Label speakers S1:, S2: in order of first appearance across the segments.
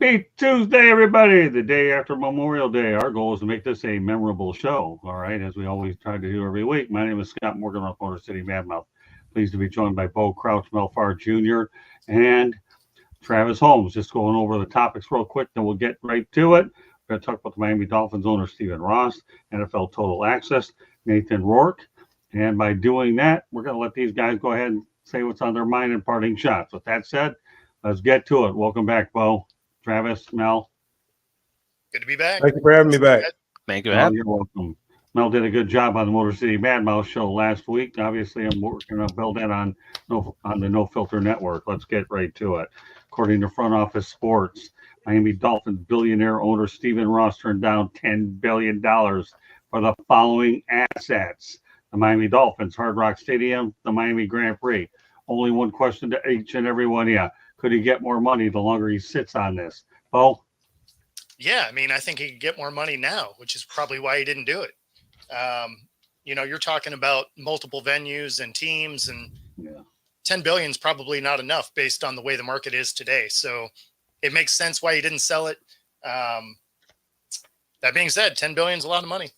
S1: Happy Tuesday, everybody. The day after Memorial Day. Our goal is to make this a memorable show, all right, as we always try to do every week. My name is Scott Morgan of Motor City Madmouth. Pleased to be joined by Bo Crouch, Melfar Jr., and Travis Holmes. Just going over the topics real quick, then we'll get right to it. We're going to talk about the Miami Dolphins owner, Stephen Ross, NFL Total Access, Nathan Rourke. And by doing that, we're going to let these guys go ahead and say what's on their mind and parting shots. With that said, let's get to it. Welcome back, Bo, Travis, Mel.
S2: Good to be back.
S3: Thank you for having me back.
S4: Thank you.
S1: You're welcome. Mel did a good job on the Motor City Madmouth show last week. Obviously, I'm working to build that on the No Filter Network. Let's get right to it. According to Front Office Sports, Miami Dolphins billionaire owner Stephen Ross turned down $10 billion for the following assets: the Miami Dolphins, Hard Rock Stadium, the Miami Grand Prix. Only one question to each and every one. Yeah, could he get more money the longer he sits on this? Bo?
S2: Yeah, I mean, I think he could get more money now, which is probably why he didn't do it. You're talking about multiple venues and teams, and 10 billion is probably not enough based on the way the market is today. So it makes sense why he didn't sell it. That being said, 10 billion is a lot of money.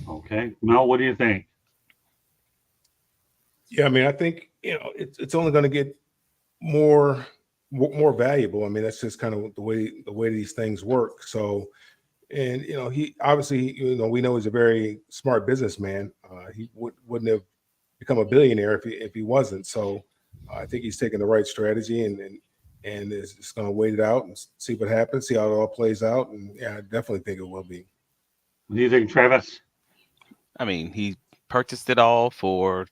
S1: Okay. Mel, what do you think?
S3: Yeah, I mean, I think it's only going to get more valuable. I mean, that's just kind of the way these things work. So, and he obviously, we know he's a very smart businessman. He wouldn't have become a billionaire if he wasn't. So, I think he's taking the right strategy and is just going to wait it out and see what happens, see how it all plays out. And yeah, I definitely think it will be.
S1: What do you think, Travis?
S4: I mean, he purchased it all for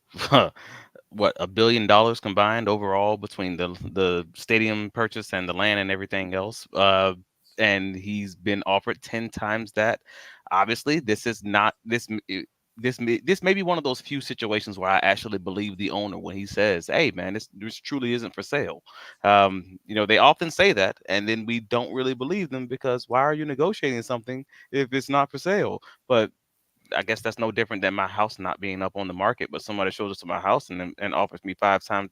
S4: what, $1 billion combined overall between the stadium purchase and the land and everything else. And he's been offered 10 times that. Obviously, this is not this may be one of those few situations where I actually believe the owner when he says, "Hey, man, this truly isn't for sale." They often say that, and then we don't really believe them because why are you negotiating something if it's not for sale? But I guess that's no different than my house not being up on the market, but somebody shows us to my house and offers me 5 times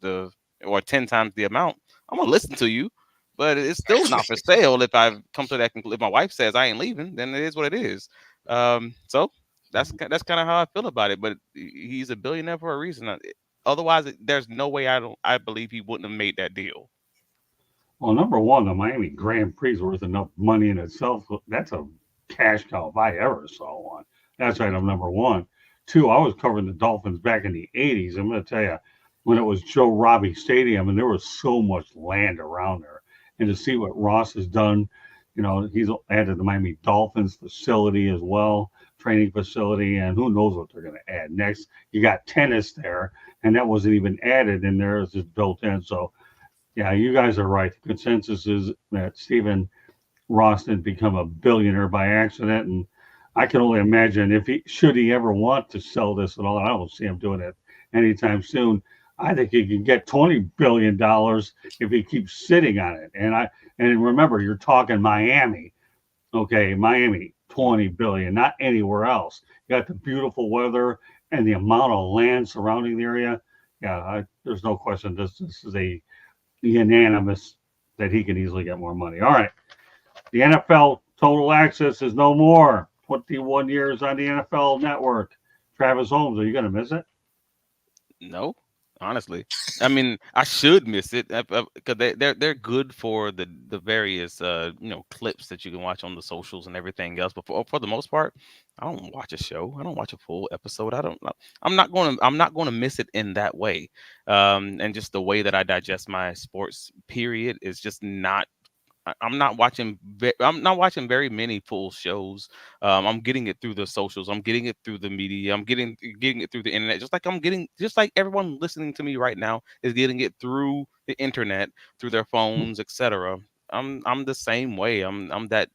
S4: or 10 times the amount. I'm gonna listen to you, but it's still not for sale. If I come to that conclusion, if my wife says I ain't leaving, then it is what it is. So that's kind of how I feel about it. But he's a billionaire for a reason. Otherwise, there's no way I believe he wouldn't have made that deal.
S1: Well, number one, the Miami Grand Prix is worth enough money in itself. That's a cash cow if I ever saw one. That's item number one. Two, I was covering the Dolphins back in the 80s. I'm going to tell you, when it was Joe Robbie Stadium, and there was so much land around there. And to see what Ross has done, he's added the Miami Dolphins facility as well, training facility, and who knows what they're going to add next. You got tennis there, and that wasn't even added in there. It's just built in. So, yeah, you guys are right. The consensus is that Stephen Ross didn't become a billionaire by accident, and I can only imagine should he ever want to sell this at all. I don't see him doing it anytime soon. I think he can get $20 billion if he keeps sitting on it. And remember, you're talking Miami. Okay, Miami, $20 billion, not anywhere else. You got the beautiful weather and the amount of land surrounding the area. Yeah, there's no question. This is a unanimous that he can easily get more money. All right, the NFL Total Access is no more. 21 years on the NFL Network. Travis Holmes, are you going to miss it?
S4: No, honestly. I mean, I should miss it because they're good for the various clips that you can watch on the socials and everything else. But for the most part, I don't watch a show. I don't watch a full episode. I'm not going to miss it in that way. And just the way that I digest my sports period is just not. I'm not watching very many full shows. I'm getting it through the socials. I'm getting it through the media. I'm getting it through the internet. Just like everyone listening to me right now is getting it through the internet, through their phones, etc. I'm the same way. I'm that,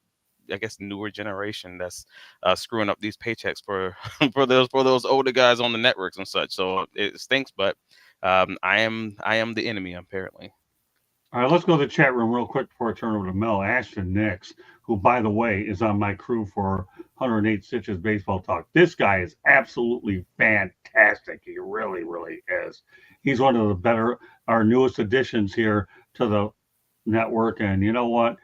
S4: I guess, newer generation that's screwing up these paychecks for for those older guys on the networks and such. So it stinks, but I am the enemy apparently.
S1: All right, let's go to the chat room real quick before I turn over to Mel. Ashton Nix, who, by the way, is on my crew for 108 Stitches Baseball Talk. This guy is absolutely fantastic. He really, really is. He's one of our newest additions here to the network, and you know what?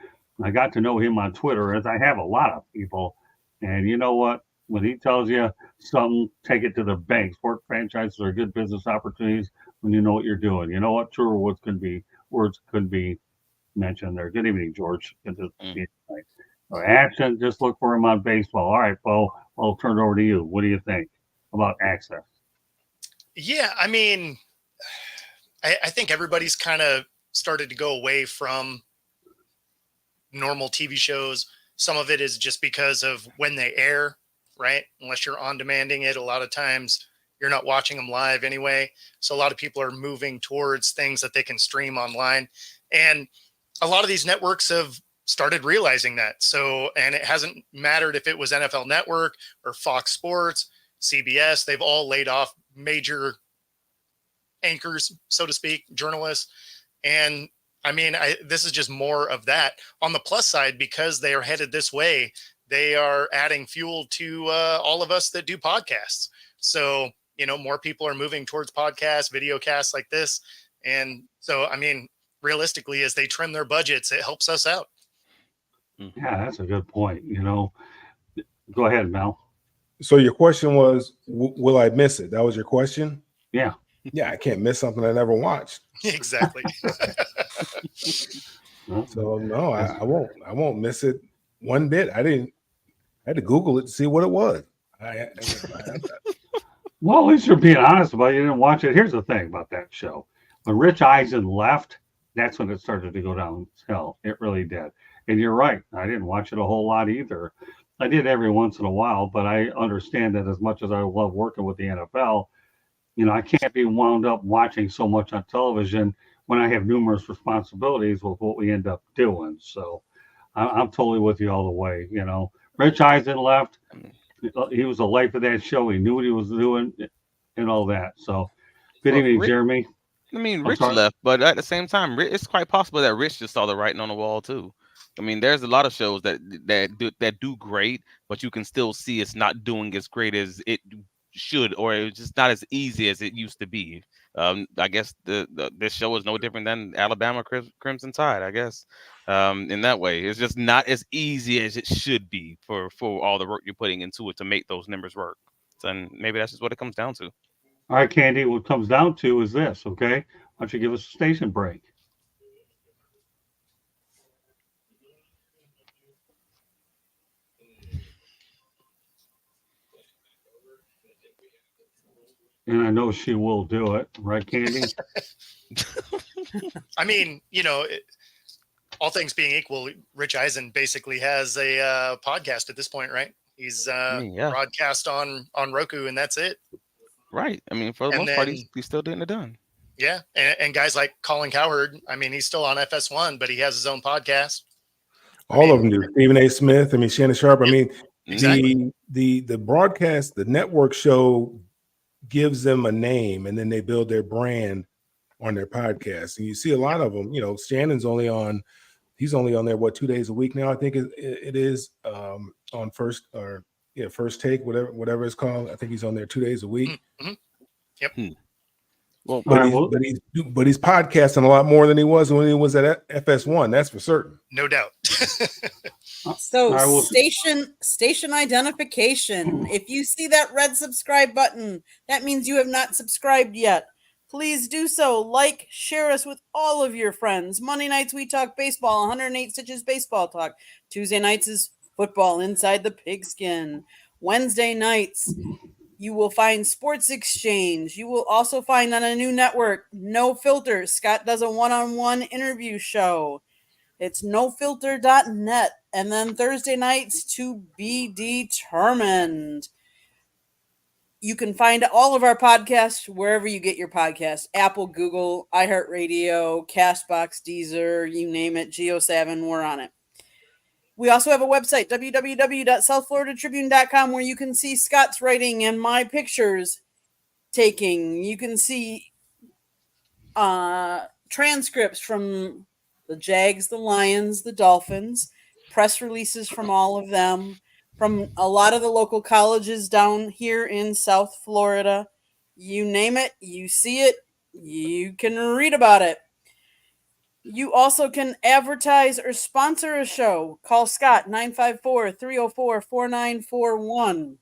S1: I got to know him on Twitter, as I have a lot of people. And you know what? When he tells you something, take it to the bank. Sport franchises are good business opportunities when you know what you're doing. You know what? Truer words could be mentioned there. Good evening, George. Good to see you tonight. Action, just look for him on baseball. All right, Bo, I'll turn it over to you. What do you think about access?
S2: Yeah, I mean, I think everybody's kind of started to go away from normal TV shows. Some of it is just because of when they air, right? Unless you're on demanding it, a lot of times you're not watching them live anyway. So a lot of people are moving towards things that they can stream online. And a lot of these networks have started realizing that. So, and it hasn't mattered if it was NFL Network or Fox Sports, CBS, they've all laid off major anchors, so to speak, journalists. And I mean, this is just more of that. On the plus side, because they are headed this way, they are adding fuel to all of us that do podcasts. So, you know, more people are moving towards podcasts, video casts like this. And so, I mean, realistically, as they trim their budgets, it helps us out.
S1: Yeah, that's a good point. You know, go ahead, Mel.
S3: So your question was, will I miss it? That was your question?
S1: Yeah.
S3: Yeah, I can't miss something I never watched.
S2: Exactly.
S3: So no, I won't. I won't miss it one bit. I had to Google it to see what it was.
S1: Well, at least you're being honest about it. You didn't watch it. Here's the thing about that show. When Rich Eisen left, that's when it started to go downhill. It really did. And you're right. I didn't watch it a whole lot either. I did every once in a while, but I understand that as much as I love working with the NFL, you know, I can't be wound up watching so much on television when I have numerous responsibilities with what we end up doing. So I'm totally with you all the way. You know, Rich Eisen left. He was the life of that show. He knew what he was doing and all that. So good evening, Jeremy.
S4: I mean, Rich left, but at the same time, it's quite possible that Rich just saw the writing on the wall too. I mean, there's a lot of shows that do great, but you can still see it's not doing as great as it should, or it's just not as easy as it used to be. I guess this show is no different than Alabama Crimson Tide. I guess in that way, it's just not as easy as it should be for all the work you're putting into it to make those numbers work. So, and maybe that's just what it comes down to.
S1: All right, Candy, what it comes down to is this, okay? Why don't you give us a station break? And I know she will do it, right, Candy?
S2: I mean, you know, all things being equal, Rich Eisen basically has a podcast at this point, right? He's broadcast on Roku, and that's it.
S4: Right. I mean, for the most part, he's still getting it done.
S2: Yeah, and guys like Colin Cowherd, I mean, he's still on FS1, but he has his own podcast.
S3: All of them do. Stephen A. Smith. I mean, Shannon Sharp. I mean,
S2: exactly.
S3: the broadcast, the network show gives them a name, and then they build their brand on their podcast. And you see a lot of them. You know, Shannon's he's only on there 2 days a week now. I think it is on First Take, whatever it's called. I think he's on there 2 days a week.
S2: Mm-hmm. Yep.
S3: Well, but he's podcasting a lot more than he was when he was at FS1. That's for certain.
S2: No doubt.
S5: So station identification. If you see that red subscribe button, that means you have not subscribed yet. Please do so. Like, share us with all of your friends. Monday nights we talk baseball, 108 Stitches Baseball Talk. Tuesday nights is football inside the pigskin. Wednesday nights you will find Sports Exchange. You will also find on a new network, No Filter. Scott does a one-on-one interview show. It's nofilter.net. And then Thursday nights, to be determined. You can find all of our podcasts wherever you get your podcasts. Apple, Google, iHeartRadio, CastBox, Deezer, you name it, Geo7, we're on it. We also have a website, www.southfloridatribune.com, where you can see Scott's writing and my pictures taking. You can see transcripts from the Jags, the Lions, the Dolphins, press releases from all of them, from a lot of the local colleges down here in South Florida. You name it, you see it, you can read about it. You also can advertise or sponsor a show. Call Scott 954-304-4941.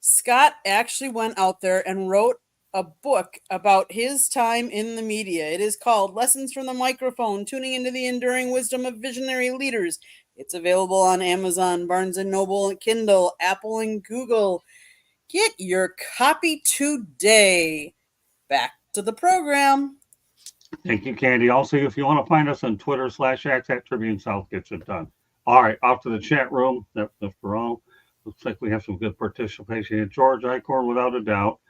S5: Scott actually went out there and wrote a book about his time in the media. It is called Lessons from the Microphone, Tuning into the Enduring Wisdom of Visionary Leaders. It's available on Amazon, Barnes & Noble, Kindle, Apple, and Google. Get your copy today. Back to the program.
S1: Thank you, Candy. Also, if you want to find us on Twitter /X at Tribune South gets it done. All right, off to the chat room. That's for all. Looks like we have some good participation here. George Icorn, without a doubt.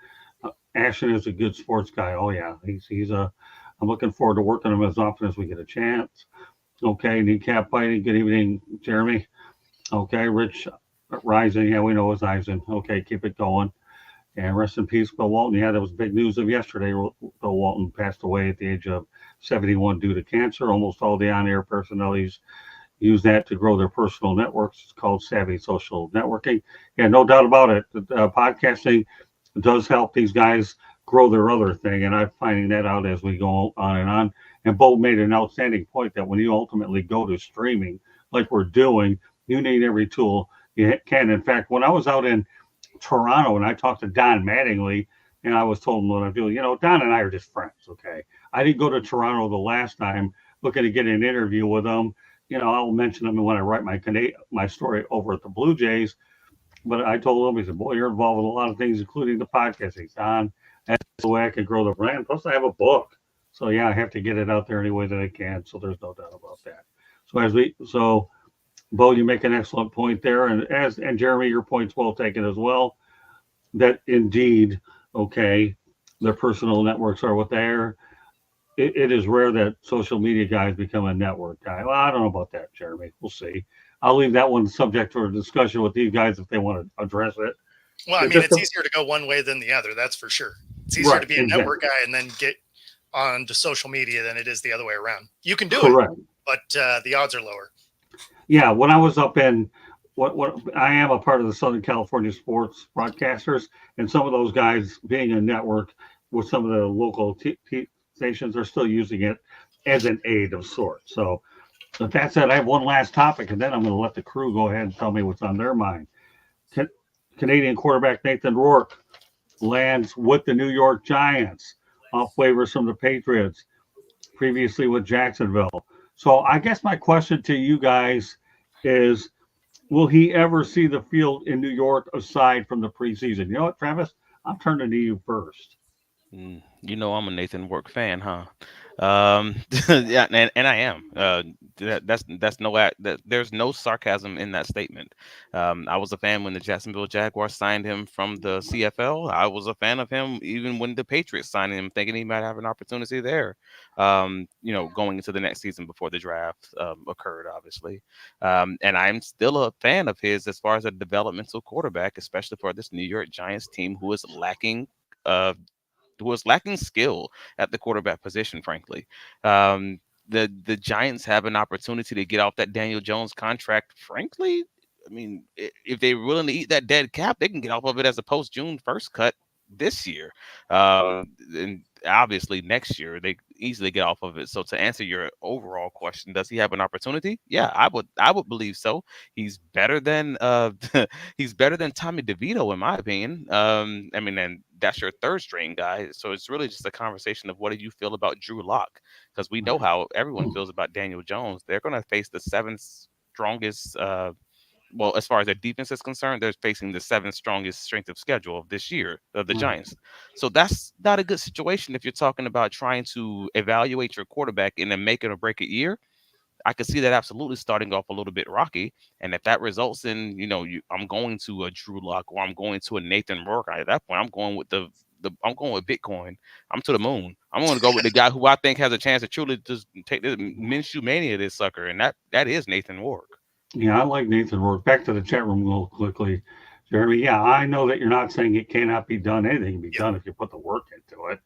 S1: Ashton is a good sports guy. Oh yeah, he's a. I'm looking forward to working him as often as we get a chance. Okay, kneecap fighting. Good evening, Jeremy. Okay, Rich Rising. Yeah, we know it's Eisen. Okay, keep it going. And rest in peace, Bill Walton. Yeah, that was big news of yesterday. Bill Walton passed away at the age of 71 due to cancer. Almost all the on-air personnel use that to grow their personal networks. It's called Savvy Social Networking. Yeah, no doubt about it. Podcasting does help these guys grow their other thing, and I'm finding that out as we go on and on. And Bo made an outstanding point that when you ultimately go to streaming, like we're doing, you need every tool you can. In fact, when I was out in Toronto and I talked to Don Mattingly, and I was told him what I'm doing, Don and I are just friends, okay? I didn't go to Toronto the last time looking to get an interview with him. I'll mention him when I write my story over at the Blue Jays. But I told him, he said, boy, you're involved with a lot of things, including the podcast. He's on. That's the way I can grow the brand. Plus, I have a book. So, yeah, I have to get it out there any way that I can. So there's no doubt about that. So Bo, you make an excellent point there. And Jeremy, your point's well taken as well. That indeed, okay, their personal networks are what they are. It is rare that social media guys become a network guy. Well, I don't know about that, Jeremy. We'll see. I'll leave that one subject for a discussion with these guys if they want to address it.
S2: Well, I mean, it's easier to go one way than the other. That's for sure. It's easier to be a network guy and then get onto social media than it is the other way around. You can do it, but the odds are lower.
S1: Yeah, when I was up in what I am a part of the Southern California sports broadcasters, and some of those guys being a network with some of the local stations are still using it as an aid of sorts. So with that said, I have one last topic, and then I'm going to let the crew go ahead and tell me what's on their mind. Canadian quarterback Nathan Rourke lands with the New York Giants off waivers from the Patriots, previously with Jacksonville. So I guess my question to you guys is, will he ever see the field in New York aside from the preseason? You know what, Travis? I'm turning to you first.
S4: I'm a Nathan Rourke fan, huh? Yeah, and I am. There's no sarcasm in that statement. I was a fan when the Jacksonville Jaguars signed him from the CFL. I was a fan of him even when the Patriots signed him, thinking he might have an opportunity there. Going into the next season before the draft occurred, obviously. And I'm still a fan of his as far as a developmental quarterback, especially for this New York Giants team who is lacking skill at the quarterback position, frankly. The Giants have an opportunity to get off that Daniel Jones contract. Frankly, I mean, if they're willing to eat that dead cap, they can get off of it as a post-June 1st cut this year. And obviously next year they easily get off of it. So to answer your overall question, does he have an opportunity? Yeah, I would believe so. He's better than Tommy DeVito, in my opinion. And that's your third string guy. So it's really just a conversation of what do you feel about Drew Lock? Because we know how everyone feels about Daniel Jones. They're going to face the seventh strongest as far as their defense is concerned, they're facing the seventh strongest strength of schedule of this year of the Giants. So that's not a good situation if you're talking about trying to evaluate your quarterback in a make it or break it year. I could see that absolutely starting off a little bit rocky. And if that results in, I'm going to a Drew Lock or I'm going to a Nathan Rourke, at that point, I'm going with I'm going with Bitcoin. I'm to the moon. I'm going to go with the guy who I think has a chance to truly just take the Minshew mania, this sucker. And that is Nathan Rourke.
S1: Yeah, I like Nathan Rourke. Back to the chat room real quickly, Jeremy. Yeah, I know that you're not saying it cannot be done. Anything can be done if you put the work into it.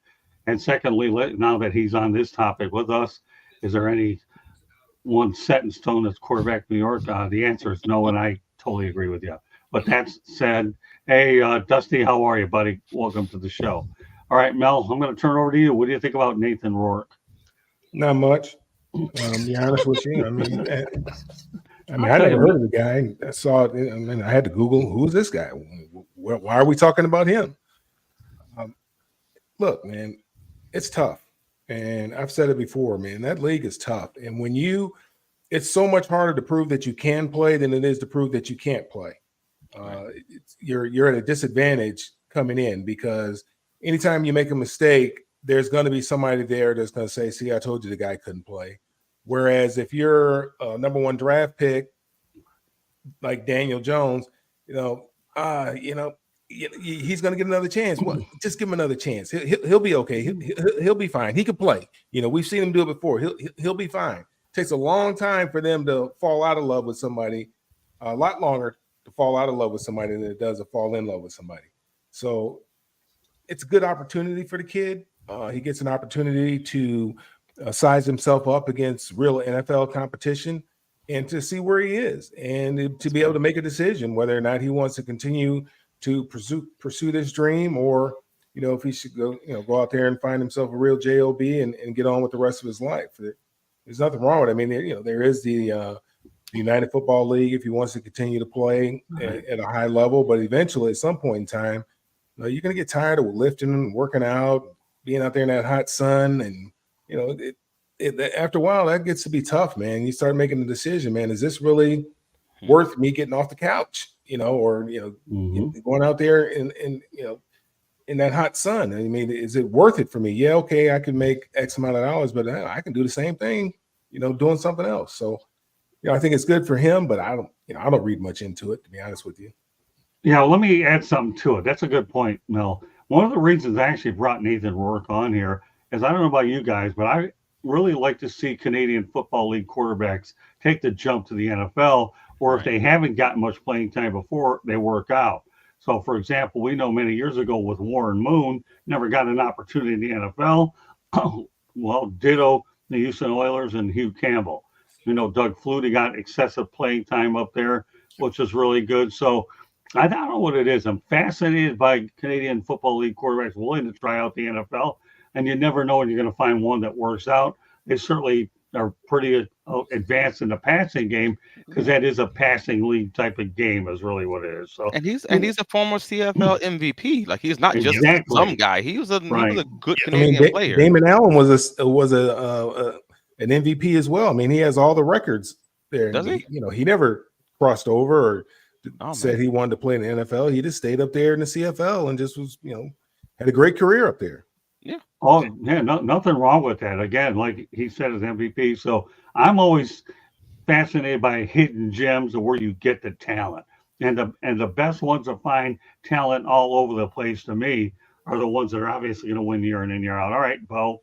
S1: And secondly, now that he's on this topic with us, is there any one set in stone that's quarterback New York? The answer is no, and I totally agree with you. But that said, hey, Dusty, how are you, buddy? Welcome to the show. All right, Mel, I'm going to turn it over to you. What do you think about Nathan Rourke?
S3: Not much. Be honest with you. I mean, I
S1: I'll tell
S3: never
S1: you,
S3: heard of the guy. I saw it. I mean, I had to Google who is this guy. Why are we talking about him? Look, man, it's tough, and I've said it before, man. That league is tough, and it's so much harder to prove that you can play than it is to prove that you can't play. You're at a disadvantage coming in because anytime you make a mistake, there's going to be somebody there that's going to say, "See, I told you the guy couldn't play." Whereas if you're a number one draft pick like Daniel Jones, he's going to get another chance. Well, just give him another chance. He'll be okay. He'll be fine. He can play. We've seen him do it before. He'll be fine. It takes a long time for them to fall out of love with somebody, a lot longer to fall out of love with somebody than it does to fall in love with somebody. So it's a good opportunity for the kid. He gets an opportunity to size himself up against real NFL competition and to see where he is and to be able to make a decision whether or not he wants to continue to pursue this dream or, if he should go out there and find himself a real job and get on with the rest of his life. There's nothing wrong with it. I mean, there is the United Football League if he wants to continue to play at a high level, but eventually at some point in time, you're going to get tired of lifting and working out, being out there in that hot sun. And, after a while, that gets to be tough, man. You start making the decision, man, is this really worth me getting off the couch, or, going out there and in that hot sun? I mean, is it worth it for me? Yeah, okay, I can make X amount of dollars, but I can do the same thing, doing something else. So, I think it's good for him, but I don't read much into it, to be honest with you.
S1: Yeah, let me add something to it. That's a good point, Mel. One of the reasons I actually brought Nathan Rourke on here is I don't know about you guys, but I really like to see Canadian Football League quarterbacks take the jump to the NFL, or if they haven't gotten much playing time before, they work out. So, for example, we know many years ago with Warren Moon, never got an opportunity in the NFL. Well, ditto the Houston Oilers and Hugh Campbell. Doug Flutie got excessive playing time up there, which is really good. So I don't know what it is. I'm fascinated by Canadian Football League quarterbacks willing to try out the NFL, and you never know when you're going to find one that works out. They certainly are pretty advanced in the passing game because that is a passing league type of game is really what it is. So
S4: and he's a former CFL MVP. Like he's not just some guy. He was a good Canadian player.
S3: Damon Allen was an MVP as well. I mean, he has all the records there.
S4: Does he?
S3: He never crossed over or said he wanted to play in the NFL. He just stayed up there in the CFL and just was, had a great career up there.
S4: Yeah.
S1: Oh, yeah, nothing wrong with that. Again, like he said, as MVP. So I'm always fascinated by hidden gems of where you get the talent. And the best ones to find talent all over the place to me are the ones that are obviously going to win year in and year out. All right, Bo,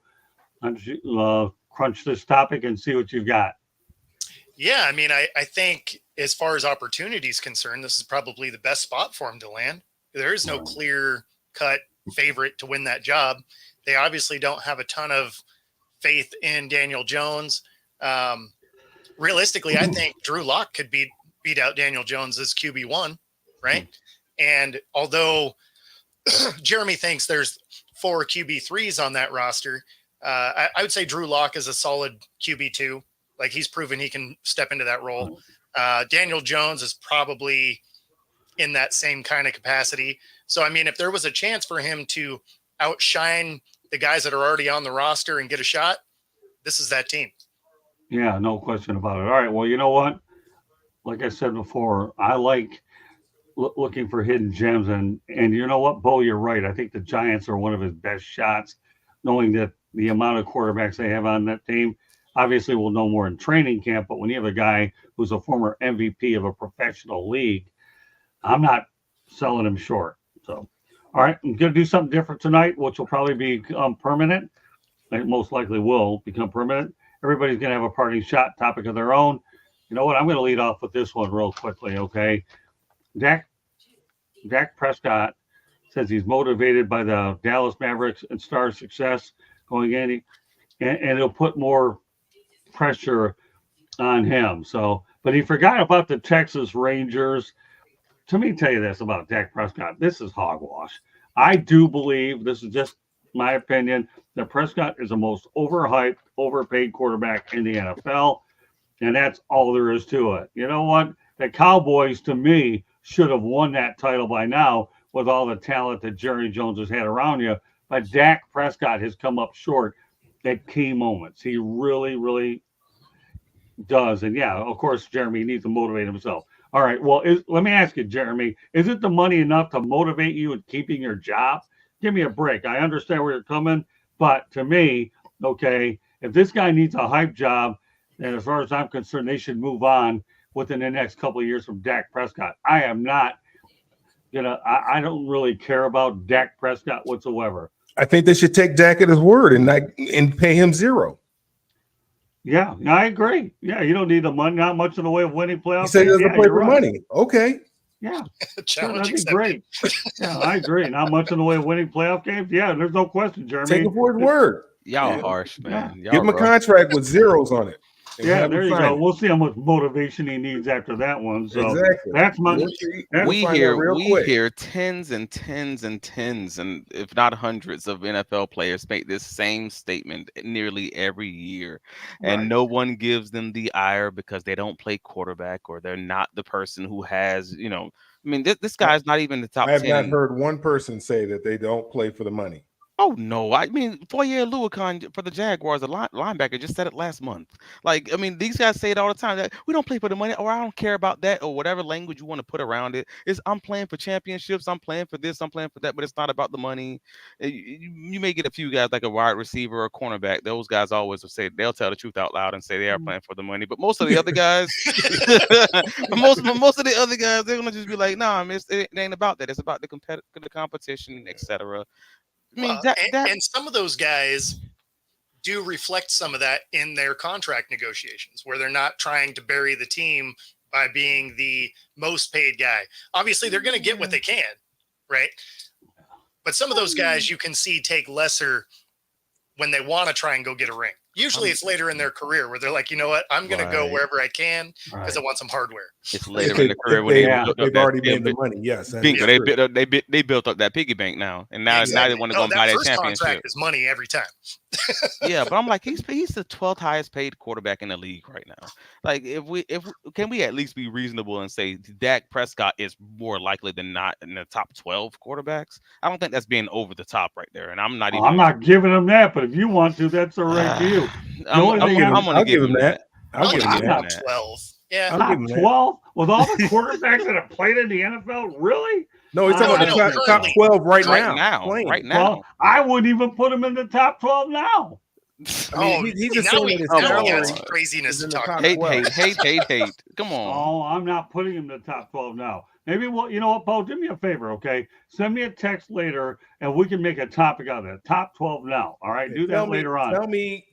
S1: crunch this topic and see what you've got.
S2: Yeah, I mean, I think as far as opportunity is concerned, this is probably the best spot for him to land. There is no clear-cut favorite to win that job. They obviously don't have a ton of faith in Daniel Jones. Realistically, I think Drew Lock could beat out Daniel Jones as QB1, right? And although Jeremy thinks there's 4 QB3s on that roster, I would say Drew Lock is a solid QB2. Like he's proven he can step into that role. Daniel Jones is probably in that same kind of capacity. So, I mean, if there was a chance for him to outshine the guys that are already on the roster and get a shot, this is that team.
S1: Yeah, no question about it. All right. Well, you know what? Like I said before, I like looking for hidden gems. And you know what, Bo, you're right. I think the Giants are one of his best shots, knowing that the amount of quarterbacks they have on that team. Obviously, we'll know more in training camp, but when you have a guy who's a former MVP of a professional league, I'm not selling him short. So, all right, I'm going to do something different tonight, which will probably become permanent. It most likely will become permanent. Everybody's going to have a parting shot topic of their own. You know what? I'm going to lead off with this one real quickly, okay? Dak Prescott says he's motivated by the Dallas Mavericks and Star success going in, and it'll put more pressure on him. So, but he forgot about the Texas Rangers. To me, tell you this about Dak Prescott. This is hogwash. I do believe this is just my opinion, that Prescott is the most overhyped, overpaid quarterback in the NFL. And that's all there is to it. You know what? The Cowboys, to me, should have won that title by now with all the talent that Jerry Jones has had around you. But Dak Prescott has come up short at key moments. He really, really does. And yeah, of course, Jeremy needs to motivate himself. All right. Well, let me ask you, Jeremy, is it the money enough to motivate you in keeping your job? Give me a break. I understand where you're coming, but to me, okay, if this guy needs a hype job, then as far as I'm concerned, they should move on within the next couple of years from Dak Prescott. I am not I don't really care about Dak Prescott whatsoever.
S3: I think they should take Dak at his word and pay him zero.
S1: Yeah, I agree. Yeah, you don't need the money, not much in the way of winning playoffs.
S3: He said he doesn't play for money. Okay.
S1: Yeah,
S2: Challenge
S1: that'd be great. Yeah, I agree. Not much in the way of winning playoff games. Yeah, there's no question, Jeremy.
S3: Take him for his word.
S4: Y'all harsh, man. Y'all
S3: give him a contract with zeros on it.
S1: Yeah, there you go. We'll see how much motivation he needs after that one. So
S3: exactly.
S1: That's my.
S4: We hear tens and tens and tens, and if not hundreds of NFL players make this same statement nearly every year, and no one gives them the ire because they don't play quarterback or they're not the person who has, I mean, this guy's not even the top 10.
S3: I have not heard one person say that they don't play for the money.
S4: Oh no! I mean, Foye Oluokun for the Jaguars, a linebacker, just said it last month. Like, I mean, these guys say it all the time that we don't play for the money, or I don't care about that, or whatever language you want to put around it. Is I'm playing for championships, I'm playing for this, I'm playing for that, but it's not about the money. You may get a few guys like a wide receiver or a cornerback. Those guys always will say they'll tell the truth out loud and say they are playing for the money. But most of the other guys, most of the other guys, they're gonna just be like, nah, it ain't about that. It's about the competition, etc. I mean,
S2: and some of those guys do reflect some of that in their contract negotiations, where they're not trying to bury the team by being the most paid guy. Obviously, they're going to get what they can, right? But some of those guys you can see take lesser when they want to try and go get a ring. Usually it's later in their career where they're like, you know what, I'm going to go wherever I can because I want some hardware.
S4: It's later in the career when
S3: they've already made the money. Yes,
S4: bingo. They built up that piggy bank now, and now they want to go and buy that championship.
S2: Contract is money every time.
S4: Yeah, but I'm like, he's the 12th highest paid quarterback in the league right now. Like, can we at least be reasonable and say Dak Prescott is more likely than not in the top 12 quarterbacks? I don't think that's being over the top right there, and I'm not even.
S1: I'm not giving him that, but if you want to, that's all right to you.
S4: I'm going to give him that.
S3: I'll give him
S2: top 12. Yeah,
S1: top 12 with all the quarterbacks that have played in the NFL. Really?
S3: No, he's talking about the top 12 right now.
S4: Right now.
S1: Well, I wouldn't even put him in the top 12 now.
S3: I mean, he's just saying
S2: that his craziness to talk.
S4: Hate. Come on.
S1: Oh, I'm not putting him in the top 12 now. Maybe you know what, Paul? Do me a favor, okay? Send me a text later, and we can make a topic out of it. Top 12 now. All right, do that later on.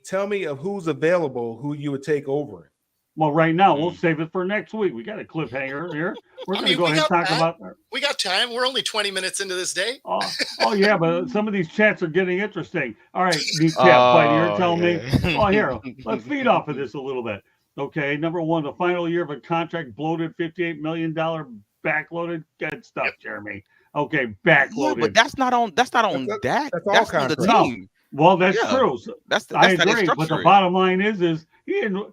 S3: Tell me of who's available, who you would take over.
S1: Well, right now we'll save it for next week. We got a cliffhanger here. We're going to go ahead and talk about that.
S2: We got time. We're only 20 minutes into this day.
S1: Oh yeah, but some of these chats are getting interesting. All right, these chat fighting here telling me. Oh, here, let's feed off of this a little bit. Okay, number one, the final year of a contract, bloated, $58 million. Backloaded, good stuff, Jeremy. Okay, backloaded.
S4: Yeah, but that's not on Dak. That's on the team.
S1: No. Well, that's true. I agree. But the bottom line is he didn't.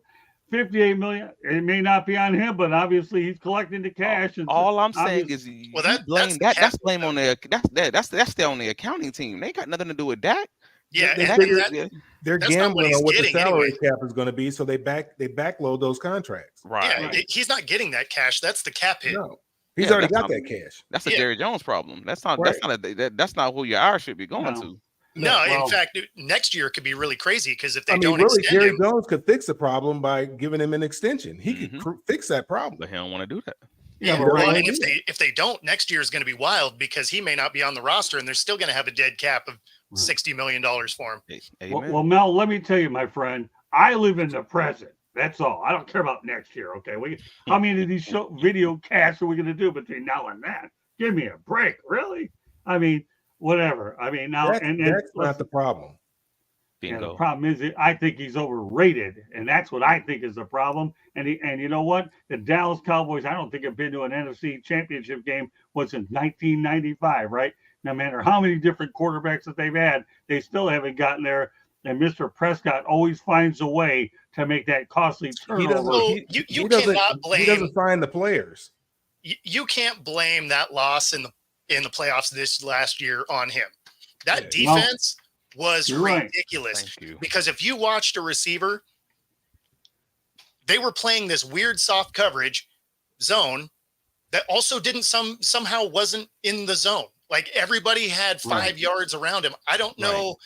S1: $58 million. It may not be on him, but obviously he's collecting the cash. And
S4: all I'm saying is, that's blame on that's still on the accounting team. They ain't got nothing to do with Dak.
S3: Yeah, they're gambling on what the salary cap is going to be, so they backload those contracts.
S2: Right. Yeah, he's not getting that cash. That's the cap hit.
S3: No. He's already got that cash.
S4: That's a Jerry Jones problem. That's not who your ire should be going to.
S2: No, in fact, next year could be really crazy because if they don't extend
S3: Jerry Jones could fix the problem by giving him an extension. He could fix that problem.
S4: But he don't want to do that.
S2: Yeah, and if they don't, next year is going to be wild because he may not be on the roster and they're still going to have a dead cap of $60 million for him.
S1: Well, Mel, let me tell you, my friend, I live in the present. That's all. I don't care about next year. Okay, how many of these video casts are we going to do between now and then? Give me a break, really? I mean, whatever. I mean, now
S3: that's not the problem.
S1: And the problem is, I think he's overrated, and that's what I think is the problem. And you know what? The Dallas Cowboys, I don't think have been to an NFC Championship game since 1995, right? No matter how many different quarterbacks that they've had, they still haven't gotten there. And Mr. Prescott always finds a way to make that costly turnover.
S2: You cannot blame.
S3: He doesn't find the players.
S2: You can't blame that loss in the playoffs this last year on him. That defense was ridiculous. Because if you watched a receiver, they were playing this weird soft coverage zone that also didn't somehow wasn't in the zone. Like everybody had 5 yards around him. I don't know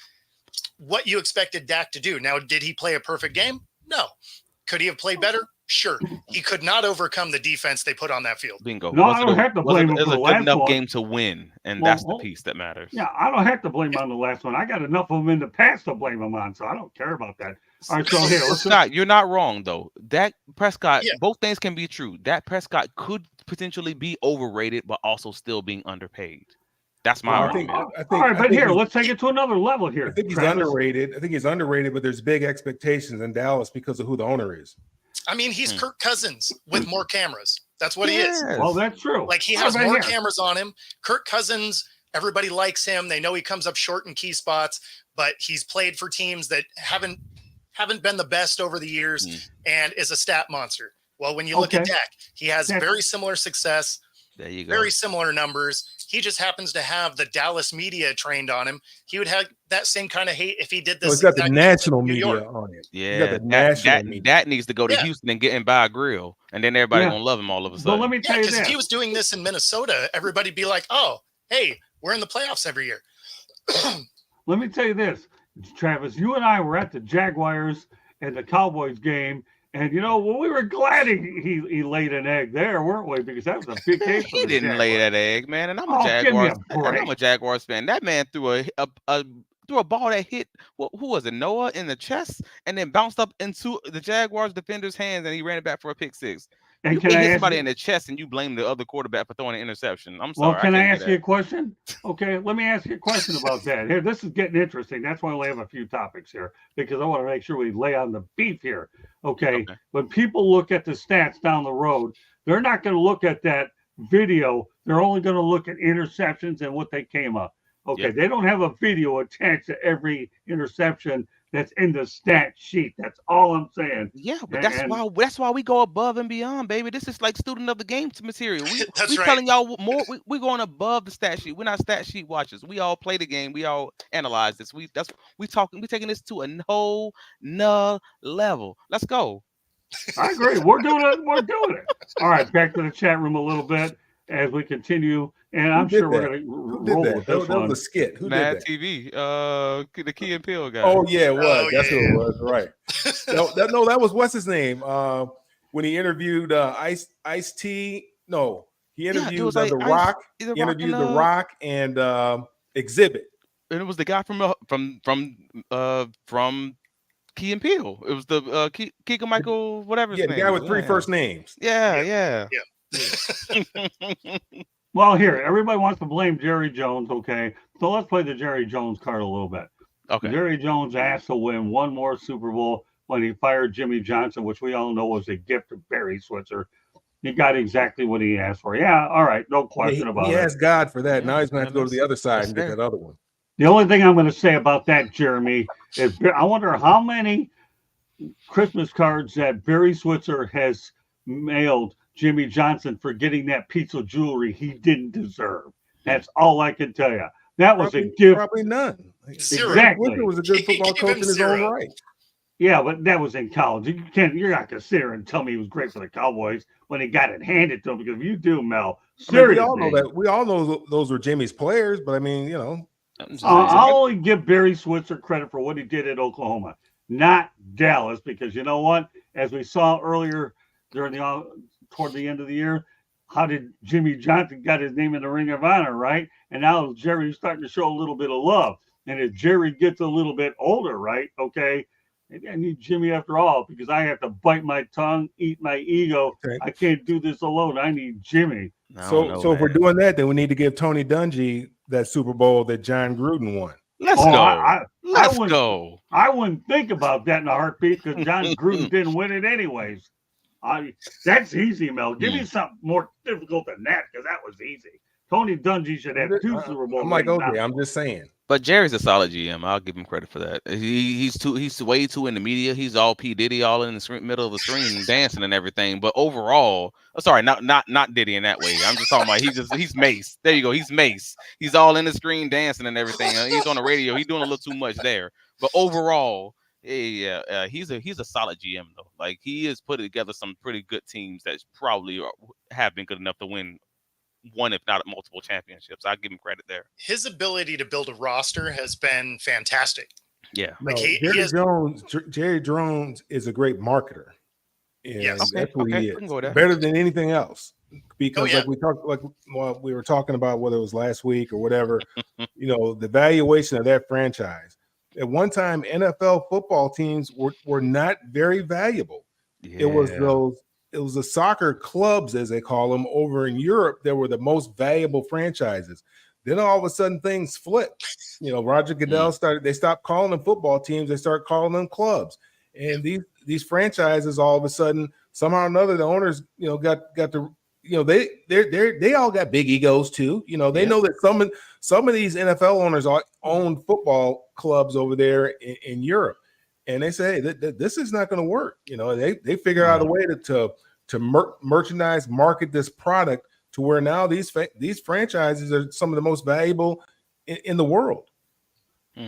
S2: what you expected Dak to do. Now, did he play a perfect game? No. Could he have played better? Sure. He could not overcome the defense they put on that field.
S4: Bingo.
S1: No, I don't have to blame him for the last
S4: enough
S1: one.
S4: game to win, and that's the piece that matters.
S1: Yeah, I don't have to blame him on the last one. I got enough of them in the past to blame him on, so I don't care about that. All right, so here,
S4: Scott, you're not wrong though. Dak Prescott, both things can be true. Dak Prescott could potentially be overrated, but also still being underpaid. That's my argument.
S1: All right, but here, let's take it to another level here.
S3: I think he's underrated. I think he's underrated, but there's big expectations in Dallas because of who the owner is.
S2: I mean, he's Kirk Cousins with more cameras. That's what he is.
S1: Well, that's true.
S2: Like he has more cameras on him. Kirk Cousins, everybody likes him. They know he comes up short in key spots, but he's played for teams that haven't been the best over the years and is a stat monster. Well, when you look at Dak, he has very similar success.
S4: There you go.
S2: Very similar numbers. He just happens to have the Dallas media trained on him. He would have that same kind of hate if he did this.
S3: He's got the national media on it.
S4: Yeah, that needs to go to Houston and get him by a grill, and then everybody gonna love him all of a sudden.
S1: But let me tell you
S2: this: if he was doing this in Minnesota, everybody'd be like, "Oh, hey, we're in the playoffs every year."
S1: Let me tell you this, Travis. You and I were at the Jaguars and the Cowboys game. And, we were glad he laid an egg there, weren't we? Because that was a big game for
S4: He didn't lay that egg, man. And I'm a Jaguars fan. That man threw a ball that hit, who was it, Noah in the chest, and then bounced up into the Jaguars defender's hands, and he ran it back for a pick six. And you hit somebody in the chest, and you blame the other quarterback for throwing an interception. I'm sorry.
S1: Well, can I ask you a question? Okay, let me ask you a question about that. Here, this is getting interesting. That's why we have a few topics here, because I want to make sure we lay on the beef here. Okay, when people look at the stats down the road, they're not going to look at that video. They're only going to look at interceptions and what they came up. Okay, they don't have a video attached to every interception that's in the stat sheet. That's all I'm saying.
S4: Yeah, but that's why we go above and beyond, baby. This is like student of the game material. We telling y'all more. We're going above the stat sheet. We're not stat sheet watchers. We all play the game. We all analyze this. We taking this to a whole nother level. Let's go.
S1: I agree. We're doing it. All right, back to the chat room a little bit as we continue. And I'm sure we're going to roll with this one.
S3: That was a skit. Who
S4: Mad
S3: did that?
S4: TV, the Key and Peele guy.
S3: Oh, yeah, it was. That's who it was. Right. that was, what's his name? When he interviewed Ice-T. No, he interviewed The Rock. He interviewed The Rock and Exhibit.
S4: And it was the guy from Key and Peele. It was the Keegan Michael, whatever his name.
S3: The guy with three first names.
S4: Yeah.
S1: Well, here, everybody wants to blame Jerry Jones, okay? So let's play the Jerry Jones card a little bit.
S4: Okay.
S1: Jerry Jones asked to win one more Super Bowl when he fired Jimmy Johnson, which we all know was a gift to Barry Switzer. He got exactly what he asked for. Yeah, all right, no question about it.
S3: He asked God for that. Now he's going to have to go to the other side and get that other one.
S1: The only thing I'm going to say about that, Jeremy, is I wonder how many Christmas cards that Barry Switzer has mailed Jimmy Johnson for getting that piece of jewelry he didn't deserve. That's all I can tell you. That was a gift.
S3: Probably none.
S1: Exactly.
S3: Switzer was a good football coach in his own right.
S1: Yeah, but that was in college. You're not going to sit here and tell me he was great for the Cowboys when he got it handed to him, because if you do, Mel, seriously.
S3: We all know that. We all know those were Jimmy's players, but I mean,
S1: I'll only give Barry Switzer credit for what he did at Oklahoma, not Dallas, because you know what? As we saw earlier toward the end of the year, how did Jimmy Johnson got his name in the Ring of Honor, right? And now Jerry's starting to show a little bit of love. And as Jerry gets a little bit older, right? Okay, maybe I need Jimmy after all, because I have to bite my tongue, eat my ego. Okay. I can't do this alone. I need Jimmy.
S3: So if we're doing that, then we need to give Tony Dungy that Super Bowl that John Gruden won.
S4: Let's go. Let's go.
S1: I wouldn't think about that in a heartbeat because John Gruden didn't win it anyways. That's easy, Mel. Give me something more difficult than that because that was easy. Tony Dungy should have 2 Super Bowl
S3: I'm like,
S1: rings
S3: okay,
S1: now.
S3: I'm just saying.
S4: But Jerry's a solid GM. I'll give him credit for that. He's way too in the media. He's all P Diddy, all in the middle of the screen, dancing and everything. But overall, sorry, not Diddy in that way. I'm just talking about he's Mace. There you go. He's Mace. He's all in the screen, dancing and everything. He's on the radio. He's doing a little too much there. But overall, he's a solid GM though. Like he has put together some pretty good teams that probably have been good enough to win one, if not multiple championships. I give him credit there.
S2: His ability to build a roster has been fantastic.
S4: Yeah.
S2: Like
S3: Jerry Jones is a great marketer. And
S2: Yes.
S3: that's what he is.
S4: That.
S3: Better than anything else. Because
S2: yeah.
S3: we were talking about whether it was last week or whatever, the valuation of that franchise. At one time, NFL football teams were not very valuable. Yeah. It was the soccer clubs, as they call them, over in Europe that were the most valuable franchises. Then all of a sudden things flipped. Roger Goodell they stopped calling them football teams. They started calling them clubs. And these franchises, all of a sudden, somehow or another, the owners, got the, they all got big egos too. They know that some of these NFL owners own football clubs over there in Europe. And they say that this is not going to work. They figure out a way to merchandise, market this product to where now these franchises are some of the most valuable in the world.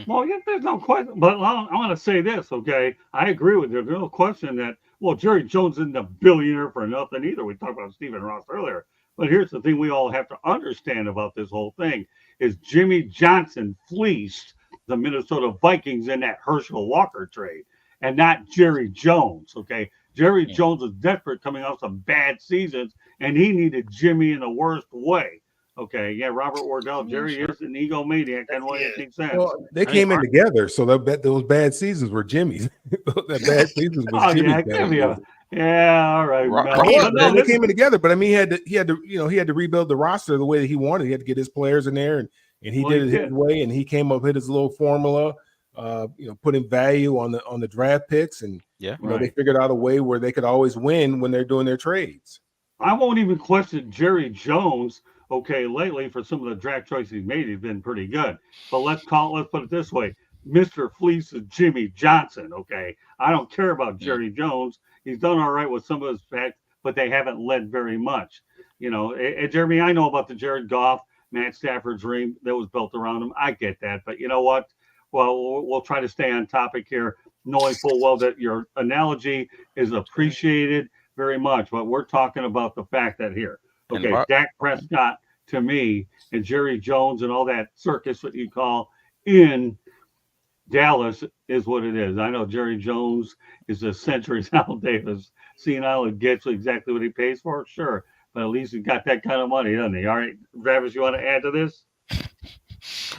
S1: Well, yeah, there's no question. But I want to say this, okay? I agree with you. There's no question that, Jerry Jones isn't a billionaire for nothing either. We talked about Stephen Ross earlier. But here's the thing we all have to understand about this whole thing is Jimmy Johnson fleeced the Minnesota Vikings in that Herschel Walker trade and not Jerry Jones, okay? Jerry Jones was desperate coming off some bad seasons, and he needed Jimmy in the worst way. Okay, yeah, Robert Wardell, Jerry is an egomaniac. That doesn't make sense.
S3: Well, they came in together, so those bad seasons were Jimmy's. The bad seasons was Jimmy's.
S1: Yeah, all right.
S3: They came in together, but I mean, he had to rebuild the roster the way that he wanted. He had to get his players in there, and he did it his way, and he came up with his little formula. Putting value on the draft picks, and they figured out a way where they could always win when they're doing their trades.
S1: I won't even question Jerry Jones. Okay, lately for some of the draft choices he's made, he's been pretty good. But let's put it this way: Mr. Fleece is Jimmy Johnson. Okay, I don't care about Jerry Jones. He's done all right with some of his facts, but they haven't led very much. Jeremy, I know about the Jared Goff, Matt Stafford dream that was built around him. I get that, but you know what? Well, we'll try to stay on topic here, knowing full well that your analogy is appreciated very much. But we're talking about the fact that here, okay, Dak Prescott to me and Jerry Jones and all that circus that you call in Dallas is what it is. I know Jerry Jones is a centuries Al Davis senile and gets exactly what he pays for, sure. But at least he got that kind of money, doesn't he? All right, Travis, you want to add to this?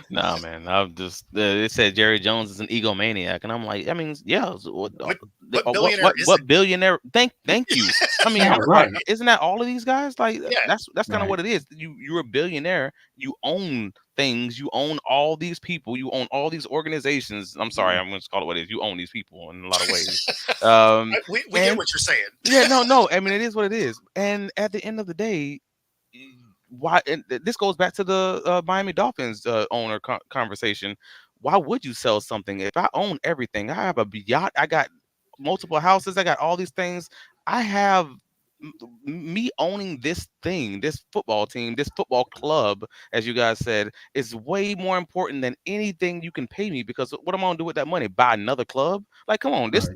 S4: Nah, man. I'm just. It said Jerry Jones is an egomaniac, and I'm like, I mean, yeah. What billionaire? Thank you. I mean, right. Isn't that all of these guys? Like, that's kind of what it is. You're a billionaire. You own things. You own all these people. You own all these organizations. I'm sorry, I'm going to call it what it is. You own these people in a lot of ways.
S2: We get what you're saying.
S4: Yeah, no. I mean, it is what it is. And at the end of the day, why? And this goes back to the Miami Dolphins owner conversation. Why would you sell something? If I own everything, I have a yacht, I got multiple houses, I got all these things. I have me owning this thing, this football team, this football club, as you guys said, is way more important than anything you can pay me. Because what am I gonna do with that money? Buy another club? Like, come on, this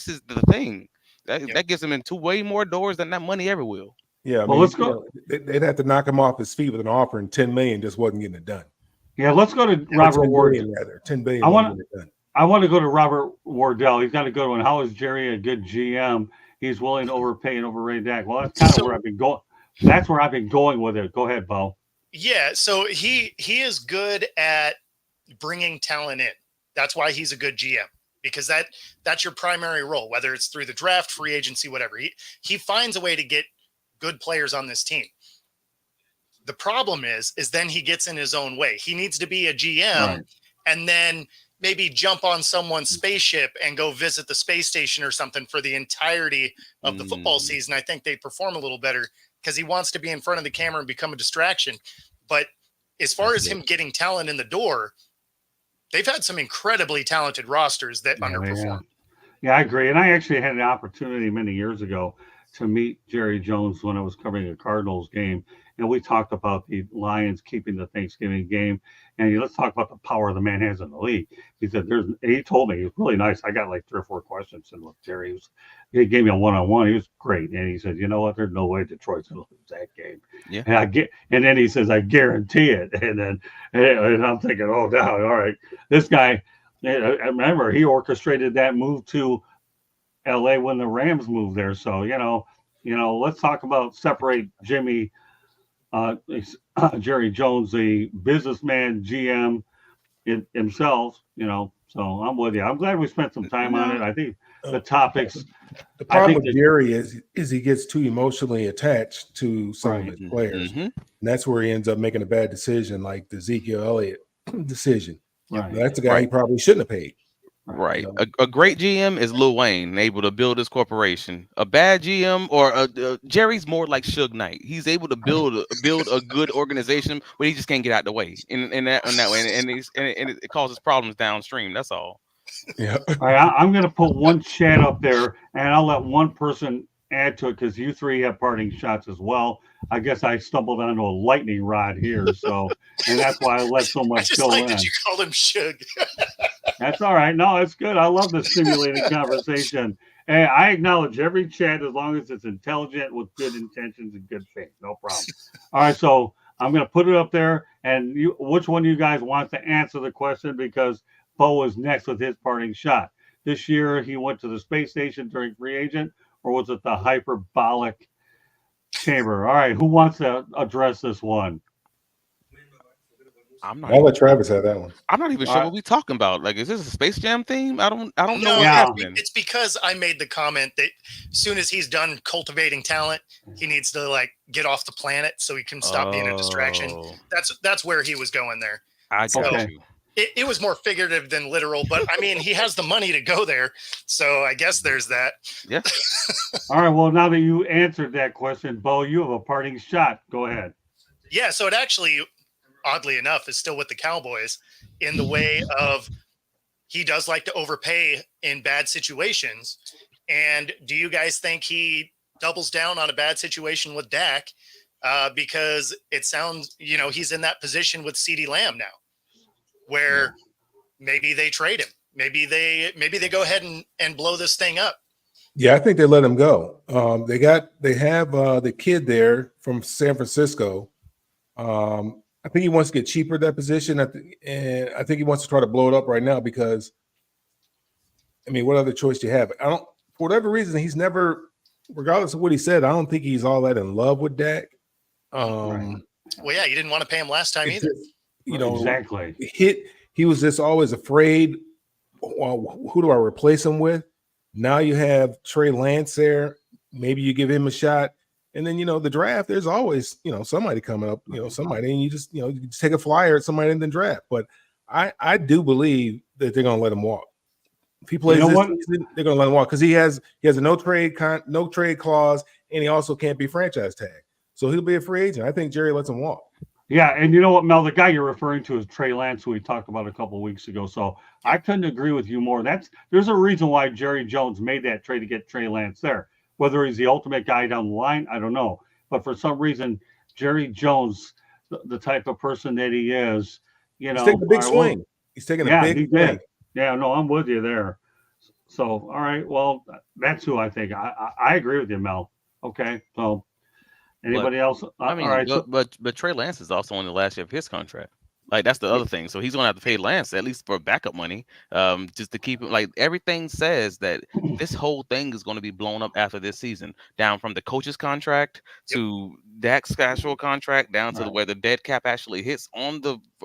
S4: is the thing that gives them into way more doors than that money ever will.
S3: Yeah, I mean, let's go. They'd have to knock him off his feet with an offer, and $10 million just wasn't getting it done.
S1: Yeah, let's go to Robert Wardell.
S3: $10 billion.
S1: I want to go to Robert Wardell. He's got a good one. How is Jerry a good GM? He's willing to overpay and overrate Dak. Well, that's kind of where I've been going. That's where I've been going with it. Go ahead, Bo.
S2: Yeah, so he is good at bringing talent in. That's why he's a good GM, because that's your primary role, whether it's through the draft, free agency, whatever. He finds a way to get good players on this team. The problem is then he gets in his own way. He needs to be a GM, and then maybe jump on someone's spaceship and go visit the space station or something for the entirety of the football season, I think they'd perform a little better because he wants to be in front of the camera and become a distraction. But as far as him getting talent in the door, they've had some incredibly talented rosters that underperform.
S1: Yeah, I agree. And I actually had an opportunity many years ago to meet Jerry Jones when I was covering a Cardinals game. And we talked about the Lions keeping the Thanksgiving game. And let's talk about the power the man has in the league. He said, he told me, he was really nice. I got like 3 or 4 questions. And look, Jerry, he gave me a one-on-one. He was great. And he said, you know what? There's no way Detroit's going to lose that game.
S4: Yeah.
S1: And then he says, I guarantee it. And I'm thinking, oh, no, all right. This guy, I remember he orchestrated that move to LA when the Rams moved there. So, let's talk about separate Jerry Jones, the businessman, GM himself, so I'm with you. I'm glad we spent some time on it. I think the topics.
S3: The problem with Jerry is he gets too emotionally attached to some of his players. And that's where he ends up making a bad decision, like the Ezekiel Elliott decision.
S1: Right.
S3: That's the guy he probably shouldn't have paid.
S4: Right. A great GM is Lil Wayne, able to build his corporation. A bad GM or Jerry's more like Suge Knight. He's able to build a good organization, but he just can't get out the way. In that way, and it causes problems downstream. That's all.
S3: Yeah.
S1: All right, I'm going to put one chat up there, and I'll let one person add to it because you 3 have parting shots as well. I guess I stumbled onto a lightning rod here, so and that's why I let so much go in.
S2: That you called him Suge.
S1: That's all right. No, it's good. I love the stimulating conversation. And I acknowledge every chat as long as it's intelligent with good intentions and good faith. No problem. All right, so I'm going to put it up there. And which one of you guys wants to answer the question? Because Bo is next with his parting shot. This year, he went to the space station during free agent, or was it the hyperbolic chamber? All right, who wants to address this one?
S3: I'll let Travis have that one.
S4: I'm not even sure what we're talking about. Like, is this a Space Jam theme? I don't know what's
S1: Yeah.
S4: happening.
S2: It's because I made the comment that as soon as he's done cultivating talent, he needs to get off the planet so he can stop being a distraction. That's where he was going there.
S4: I got you.
S2: It was more figurative than literal, but I mean, he has the money to go there. So I guess there's that.
S4: Yeah.
S1: All right. Well, now that you answered that question, Bo, you have a parting shot. Go ahead.
S2: Yeah. So it actually, oddly enough, is still with the Cowboys in the way of he does like to overpay in bad situations. And do you guys think he doubles down on a bad situation with Dak? Because it sounds, he's in that position with CeeDee Lamb now, where maybe they trade him. Maybe they go ahead and blow this thing up.
S3: Yeah, I think they let him go. They have the kid there from San Francisco. I think he wants to get cheaper at that position. And I think he wants to try to blow it up right now because, I mean, what other choice do you have? For whatever reason, he's never, regardless of what he said, I don't think he's all that in love with Dak.
S2: Well, yeah, you didn't want to pay him last time either.
S1: Exactly.
S3: He was just always afraid. Well, who do I replace him with? Now you have Trey Lance there. Maybe you give him a shot. And then, the draft, there's always, somebody coming up, somebody, and you just take a flyer at somebody in the draft. But I do believe that they're going to let him walk. If he plays this season, they're going to let him walk because he has a no trade clause, and he also can't be franchise tagged. So he'll be a free agent. I think Jerry lets him walk.
S1: Yeah, and you know what, Mel, the guy you're referring to is Trey Lance, who we talked about a couple of weeks ago. So I couldn't agree with you more. There's a reason why Jerry Jones made that trade to get Trey Lance there. Whether he's the ultimate guy down the line, I don't know. But for some reason, Jerry Jones, the type of person that he is,
S3: he's taking a big swing. He's taking a big swing.
S1: Yeah, no, I'm with you there. So, all right, well, that's who I think. I agree with you, Mel. Okay, so anybody else?
S4: I mean,
S1: all right,
S4: but Trey Lance is also on the last year of his contract. Like, that's the other thing. So he's going to have to pay Lance at least for backup money, just to keep him. Like, everything says that this whole thing is going to be blown up after this season, down from the coach's contract to Dak's casual contract, down to where the dead cap actually hits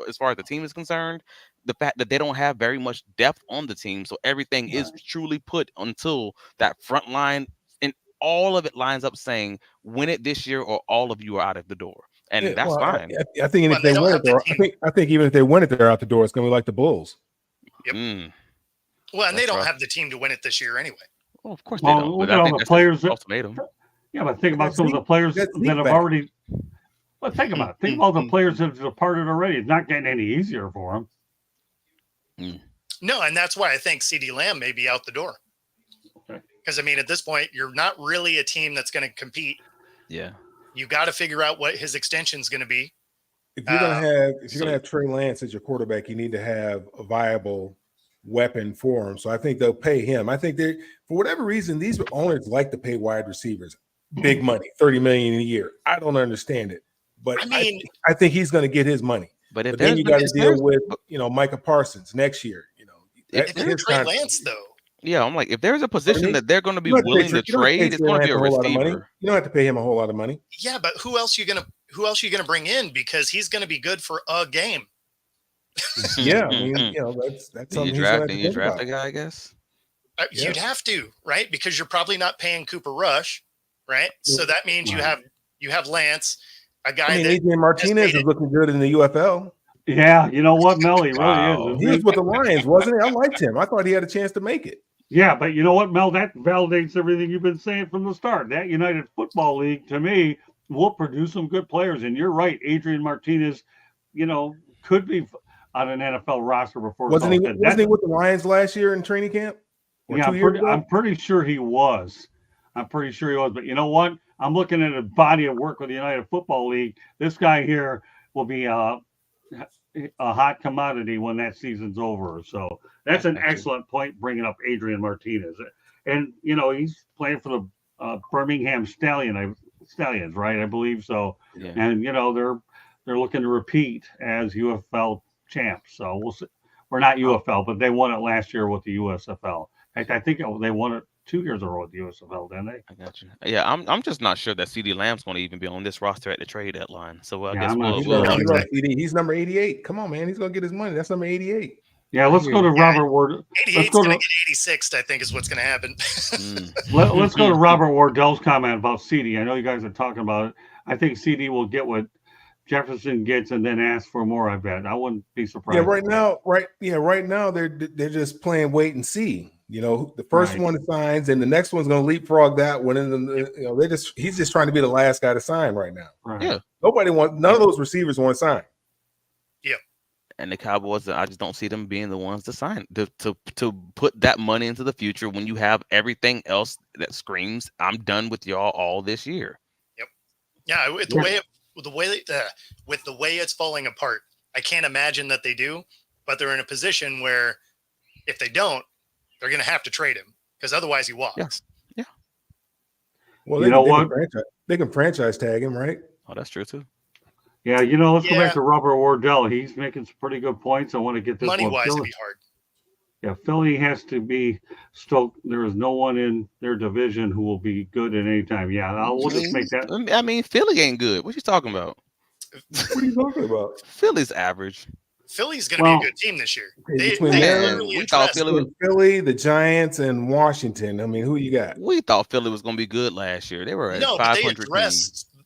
S4: as far as the team is concerned. The fact that they don't have very much depth on the team, so everything is truly put until that front line, and all of it lines up saying, win it this year or all of you are out of the door. And that's fine.
S3: I think if they win it, I think even if they win it, they're out the door. It's going to be like the Bulls.
S2: Yep.
S4: Mm.
S2: Well, and they
S4: That's
S2: don't
S4: rough.
S2: have the team to win it this year anyway.
S4: Well, of course they
S1: Well,
S4: don't.
S1: look
S4: But
S1: at
S4: I
S1: all
S4: think
S1: the
S4: that's
S1: players
S4: the
S1: that.
S4: ultimatum.
S1: Yeah, but think
S3: They got
S1: about some of the
S3: Zeke-
S1: players
S3: they
S1: that
S3: got Zeke
S1: have
S3: back.
S1: already. But think about it. Think about the players that have departed already. It's not getting any easier for them.
S2: No, and that's why I think CD Lamb may be out the door.
S1: Okay.
S2: Because I mean, at this point, you're not really a team that's going to compete.
S4: Yeah.
S2: You got to figure out what his extension is going to be.
S3: If you're gonna have Trey Lance as your quarterback, you need to have a viable weapon for him. So I think they'll pay him. I think they, for whatever reason, these owners like to pay wide receivers big money, $30 million a year. I don't understand it, but
S2: I mean,
S3: I think he's going to get his money.
S4: But if
S3: But then
S4: there's
S3: you got to
S4: if
S3: deal
S4: there's-
S3: with Micah Parsons next year.
S4: If
S2: Trey
S3: his contract.
S2: Lance, though.
S4: yeah, I'm like, if there's a position that they're going to be
S3: You don't have
S4: willing to
S3: you don't have
S4: trade,
S3: pay
S4: it's
S3: Trey
S4: going to
S3: Lance
S4: be a
S3: whole lot of money.
S4: receiver.
S3: You don't have to pay him a whole lot of money.
S2: Yeah, but who else you gonna bring in, because he's gonna be good for a game.
S3: Yeah, I mean, that's
S4: Then
S3: something
S4: you
S3: he's gonna have
S4: draft,
S3: to
S4: then you
S3: think
S4: draft
S3: about.
S4: a guy, I guess.
S3: Yeah.
S2: You'd have to, right? Because you're probably not paying Cooper Rush, right? So that means you have Lance, a guy
S3: I mean,
S2: that
S3: Adrian Martinez
S2: made
S3: is
S2: it.
S3: looking good in the UFL.
S1: Yeah, you know what, Mel? He really
S4: Wow.
S1: is.
S3: He
S1: Isn't
S3: was
S1: he?
S3: with the Lions, wasn't he? I liked him. I thought he had a chance to make it.
S1: Yeah, but you know what, Mel? That validates everything you've been saying from the start. That United Football League, to me, will produce some good players. And you're right, Adrian Martinez, could be on an NFL roster before.
S3: Wasn't he with the Lions last year in training camp? Or
S1: Yeah,
S3: 2 years ago?
S1: I'm pretty sure he was. But you know what? I'm looking at a body of work with the United Football League. This guy here will be a hot commodity when that season's over. So that's an excellent point, bringing up Adrian Martinez. And, he's playing for the Birmingham Stallions, right? I believe so.
S4: Yeah.
S1: And, they're looking to repeat as UFL champs. So we'll see. We're not UFL, but they won it last year with the USFL. In fact, I think they won it 2 years in a row with the USFL, didn't they?
S4: I got you. Yeah, I'm just not sure that CD Lamb's going to even be on this roster at the trade deadline. So I guess
S1: I'm not
S4: we'll
S1: sure.
S3: He's number 88. Come on, man. He's going to get his money. That's number 88.
S1: Yeah, let's go to Robert Ward.
S2: 88's going to get 86th, I think, is what's going to happen.
S1: Let's go to Robert Wardell's comment about CD. I know you guys are talking about it. I think CD will get what Jefferson gets and then ask for more. I bet. I wouldn't be surprised.
S3: Yeah, right now they're just playing wait and see. The first one signs, and the next one's going to leapfrog that one, and then he's just trying to be the last guy to sign right now.
S1: Right.
S4: Yeah.
S3: None of those receivers want to sign.
S2: Yeah.
S4: And the Cowboys, I just don't see them being the ones to sign to put that money into the future when you have everything else that screams, I'm done with y'all all this year.
S2: Yep. Yeah. With the way it's falling apart, I can't imagine that they do, but they're in a position where if they don't, they're going to have to trade him, because otherwise he walks.
S4: Yes. Yeah.
S3: Well, they can franchise tag him, right?
S4: Oh, that's true too.
S1: Yeah, let's go back to Robert Wardell. He's making some pretty good points. I want to get this
S2: money-wise to be hard.
S1: Yeah, Philly has to be stoked. There is no one in their division who will be good at any time. Yeah, we'll just make that.
S4: I mean, Philly ain't good. What you talking about?
S3: What are you talking about?
S4: Philly's average.
S2: Philly's going to be a good team this year.
S3: We thought Philly, the Giants, and Washington. I mean, who you got?
S4: We thought Philly was going to be good last year. They were at 500.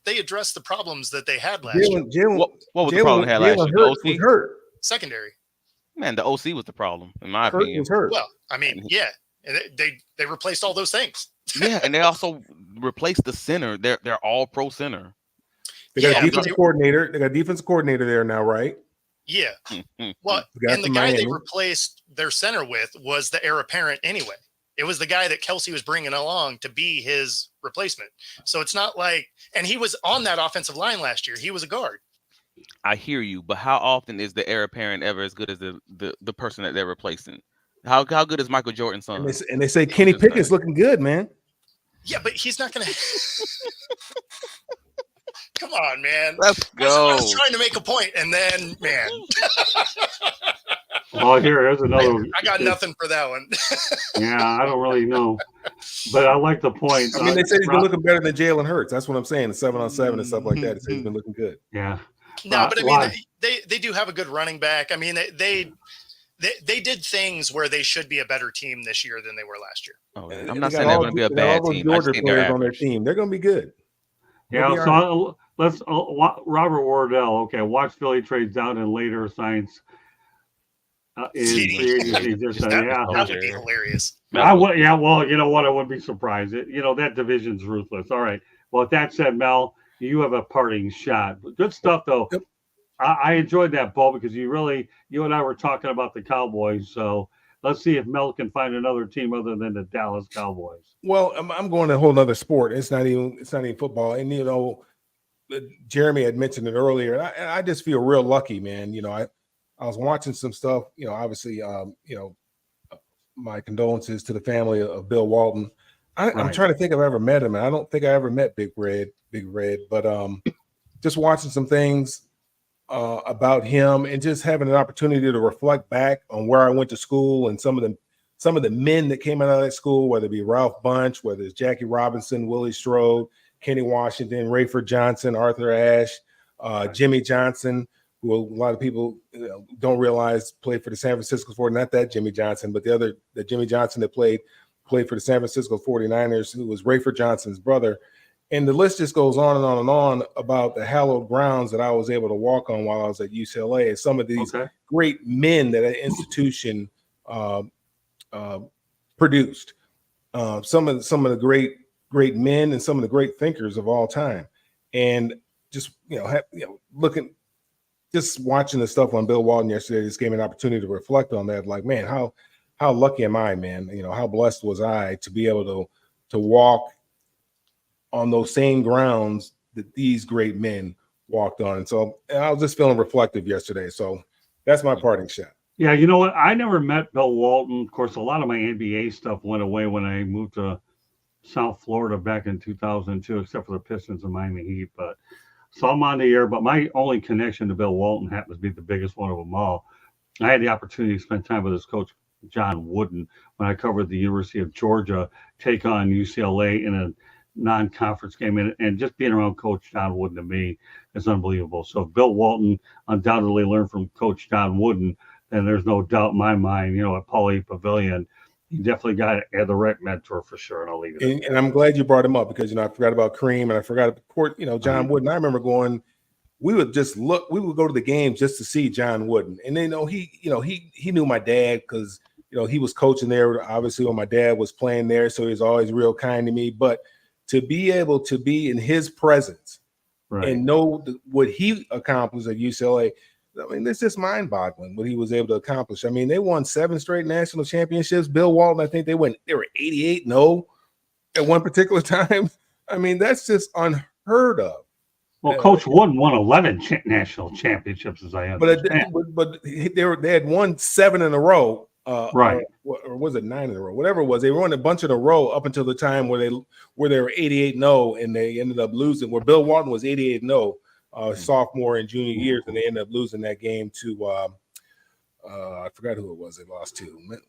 S2: They addressed the problems that they had last year.
S4: What was the problem they had last year? The OC
S3: was hurt.
S2: Secondary.
S4: Man, the OC was the problem, in my opinion.
S3: Was hurt.
S2: Well, I mean, yeah, they replaced all those things.
S4: Yeah, and they also replaced the center. They're all pro center.
S3: They got a defensive coordinator. They got a defensive coordinator there now, right?
S2: Yeah. Well, and the guy they replaced their center with was the heir apparent anyway. It was the guy that Kelsey was bringing along to be his replacement. So it's not like, and he was on that offensive line last year. He was a guard.
S4: I hear you, but how often is the heir apparent ever as good as the person that they're replacing? How good is Michael Jordan's son?
S3: And they say Kenny Pickett's looking good, man.
S2: Yeah, but he's not going to. Come on, man.
S4: Let's go.
S2: I was trying to make a point, and then, man.
S1: Well, here's another.
S2: I got nothing for that one.
S1: Yeah, I don't really know, but I like the point.
S3: I mean, they said he's been looking better than Jalen Hurts. That's what I'm saying. The 7-on-7 and stuff like that. They say he's been looking good.
S1: Yeah.
S2: No, but I mean, they do have a good running back. I mean, they did things where they should be a better team this year than they were last year.
S4: Oh, I'm not saying they're going to be a bad team.
S3: Georgia players on their team. They're going to be good.
S1: Yeah, so let's Robert Wardell. Okay, watch Philly trades down and later signs in free agency. Just
S2: that would be hilarious.
S1: Yeah, well, you know what? I wouldn't be surprised. That division's ruthless. All right. Well, with that said, Mel, you have a parting shot. Good stuff, though.
S3: Yep.
S1: I enjoyed that, Paul, because you and I were talking about the Cowboys. So let's see if Mel can find another team other than the Dallas Cowboys.
S3: Well, I'm going to a whole nother sport. It's not even football. And Jeremy had mentioned it earlier. And I just feel real lucky, man. I was watching some stuff. Obviously, my condolences to the family of Bill Walton. I'm trying to think if I ever met him, and I don't think I ever met Big Red. But just watching some things about him and just having an opportunity to reflect back on where I went to school and some of the men that came out of that school, whether it be Ralph Bunch, whether it's Jackie Robinson, Willie Strode, Kenny Washington, Rayford Johnson, Arthur Ashe, Jimmy Johnson, who a lot of people don't realize played for the San Francisco 49ers, not that Jimmy Johnson, but the Jimmy Johnson that played for the San Francisco 49ers, who was Rayford Johnson's brother. And the list just goes on and on and on about the hallowed grounds that I was able to walk on while I was at UCLA. And some of these great men that an institution produced. Some of the great men and some of the great thinkers of all time. And just just watching the stuff on Bill Walton yesterday just gave me an opportunity to reflect on that. Like, man, how lucky am I, man? How blessed was I to be able to walk on those same grounds that these great men walked on. And so I was just feeling reflective yesterday. So that's my parting shot.
S1: Yeah, you know what? I never met Bill Walton. Of course, a lot of my NBA stuff went away when I moved to South Florida back in 2002, except for the Pistons and Miami Heat. So I'm on the air, but my only connection to Bill Walton happens to be the biggest one of them all. I had the opportunity to spend time with his coach, John Wooden, when I covered the University of Georgia take on UCLA in a non-conference game, and just being around Coach John Wooden to me is unbelievable. So if Bill Walton undoubtedly learned from Coach John Wooden, then there's no doubt in my mind, at Pauley Pavilion, he definitely got the right mentor for sure. And I'll leave it.
S3: And I'm glad you brought him up because I forgot about Kareem and I forgot about John Wooden. I remember we would go to the game just to see John Wooden, and then he knew my dad because he was coaching there obviously when my dad was playing there, so he was always real kind to me. But to be able to be in his presence and know what he accomplished at UCLA, I mean, it's just mind-boggling what he was able to accomplish. I mean, they won 7 straight national championships. Bill Walton, I think they were 88-0 at one particular time. I mean, that's just unheard of.
S1: Well, Coach Wooden won 11 national championships, as I understand.
S3: But they had won 7 in a row.
S1: Right.
S3: Or was it 9 in a row? Whatever it was, they won a bunch in a row up until the time where they were 88-0 and they ended up losing. Where Bill Walton was 88-0 sophomore and junior years, and they ended up losing that game to I forgot who it was. They lost to.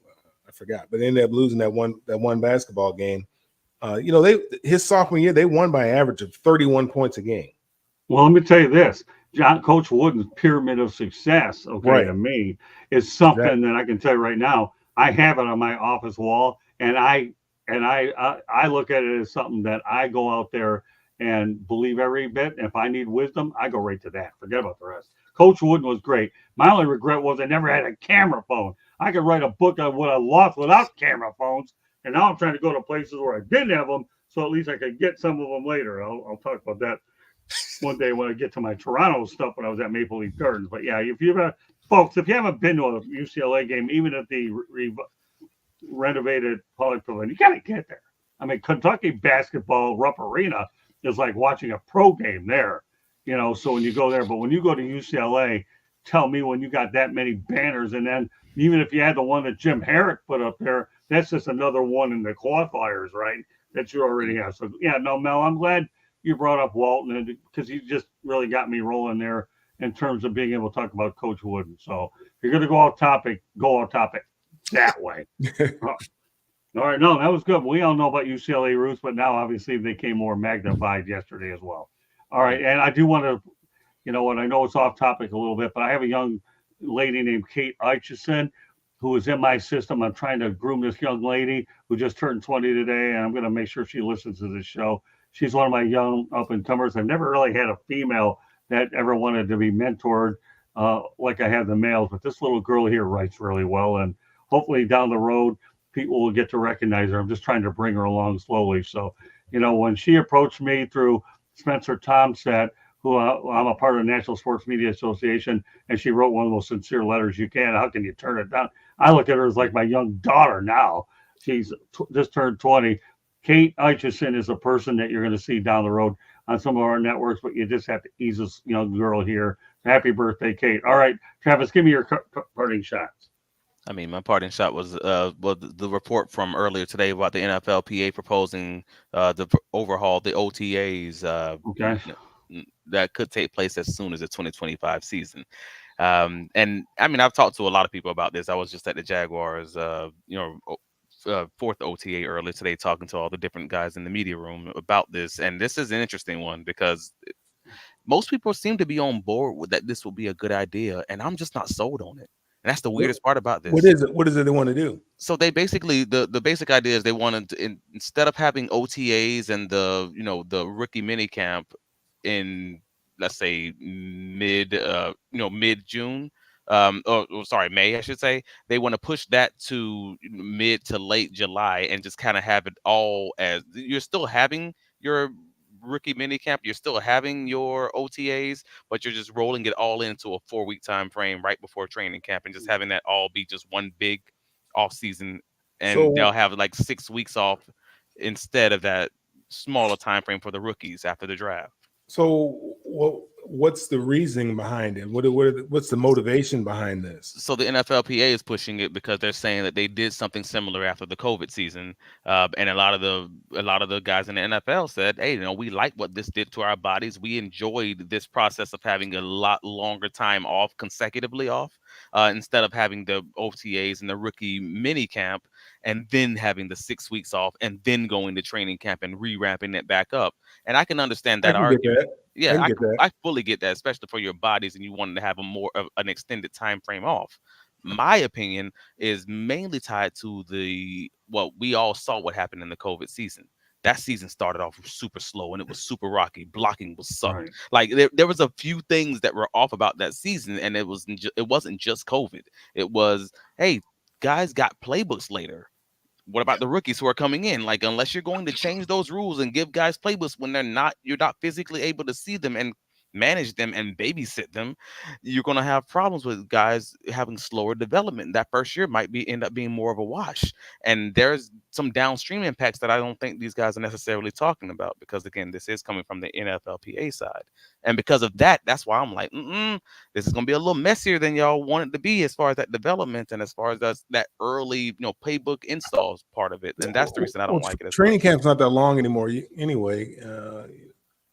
S3: I forgot, but they ended up losing that one basketball game. His sophomore year they won by an average of 31 points a game.
S1: Well, let me tell you this. Coach Wooden's pyramid of success, to me, is something that I can tell you right now. I have it on my office wall, and I look at it as something that I go out there and believe every bit. If I need wisdom, I go right to that. Forget about the rest. Coach Wooden was great. My only regret was I never had a camera phone. I could write a book on what I lost without camera phones, and now I'm trying to go to places where I didn't have them, so at least I could get some of them later. I'll talk about that one day when I get to my Toronto stuff when I was at Maple Leaf Gardens. But yeah, if you haven't been to a UCLA game, even at the renovated Pauley Pavilion, you gotta get there. I mean, Kentucky basketball, Rupp Arena is like watching a pro game there, so when you go there, but when you go to UCLA, tell me when you got that many banners, and then even if you had the one that Jim Herrick put up there, that's just another one in the qualifiers, right, that you already have. So yeah, no, Mel, I'm glad you brought up Walton because he just really got me rolling there in terms of being able to talk about Coach Wooden. So if you're going to go off topic that way. All right. No, that was good. We all know about UCLA roots, but now obviously they came more magnified yesterday as well. All right. And I do want to, I know it's off topic a little bit, but I have a young lady named Kate Eichison who is in my system. I'm trying to groom this young lady who just turned 20 today, and I'm going to make sure she listens to this show. She's one of my young up-and-comers. I've never really had a female that ever wanted to be mentored like I have the males, but this little girl here writes really well, and hopefully down the road people will get to recognize her. I'm just trying to bring her along slowly. So, when she approached me through Spencer Tomset, who I'm a part of the National Sports Media Association, and she wrote one of those sincere letters. How can you turn it down? I look at her as like my young daughter now. She's just turned 20. Kate Eichison is a person that you're going to see down the road on some of our networks, but you just have to ease this young girl here. Happy birthday, Kate. All right, Travis, give me your parting shots.
S4: I mean, my parting shot was the report from earlier today about the NFLPA proposing to overhaul the OTAs.
S1: Okay.
S4: That could take place as soon as the 2025 season. And I mean, I've talked to a lot of people about this. I was just at the Jaguars, fourth OTA earlier today, talking to all the different guys in the media room about this. And this is an interesting one because most people seem to be on board with that this will be a good idea, and I'm just not sold on it. And that's the weirdest part about this.
S3: What is it? What is it they want to do?
S4: So they basically the basic idea is they wanted to, instead of having OTAs and the rookie mini camp in, let's say, mid June, May, I should say, they want to push that to mid to late July and just kind of have it all as you're still having your rookie mini camp, you're still having your OTAs, but you're just rolling it all into a 4-week time frame right before training camp and just having that all be just one big off season, and they'll have like 6 weeks off instead of that smaller time frame for the rookies after the draft.
S3: So what's the reasoning behind it? What's the motivation behind this?
S4: So the NFLPA is pushing it because they're saying that they did something similar after the COVID season, and a lot of the guys in the NFL said, "Hey, we like what this did to our bodies. We enjoyed this process of having a lot longer time off, consecutively off, instead of having the OTAs and the rookie mini camp, and then having the 6 weeks off, and then going to training camp and re-ramping it back up." And I can understand that argument. Yeah, I fully get that, especially for your bodies and you wanted to have a more of an extended time frame off. My opinion is mainly tied to we all saw what happened in the COVID season. That season started off super slow and it was super rocky. Blocking was sucked. Right. Like there was a few things that were off about that season, and it wasn't just COVID. It was, hey, guys got playbooks later. What about the rookies who are coming in? Like, unless you're going to change those rules and give guys playbooks when you're not physically able to see them and manage them and babysit them, you're going to have problems with guys having slower development. That first year might end up being more of a wash. And there's some downstream impacts that I don't think these guys are necessarily talking about, because again, this is coming from the NFLPA side. And because of that, that's why I'm like, this is going to be a little messier than y'all want it to be as far as that development and as far as that early, playbook installs part of it. And that's the reason I don't like it.
S3: Training camp's not that long anymore anyway.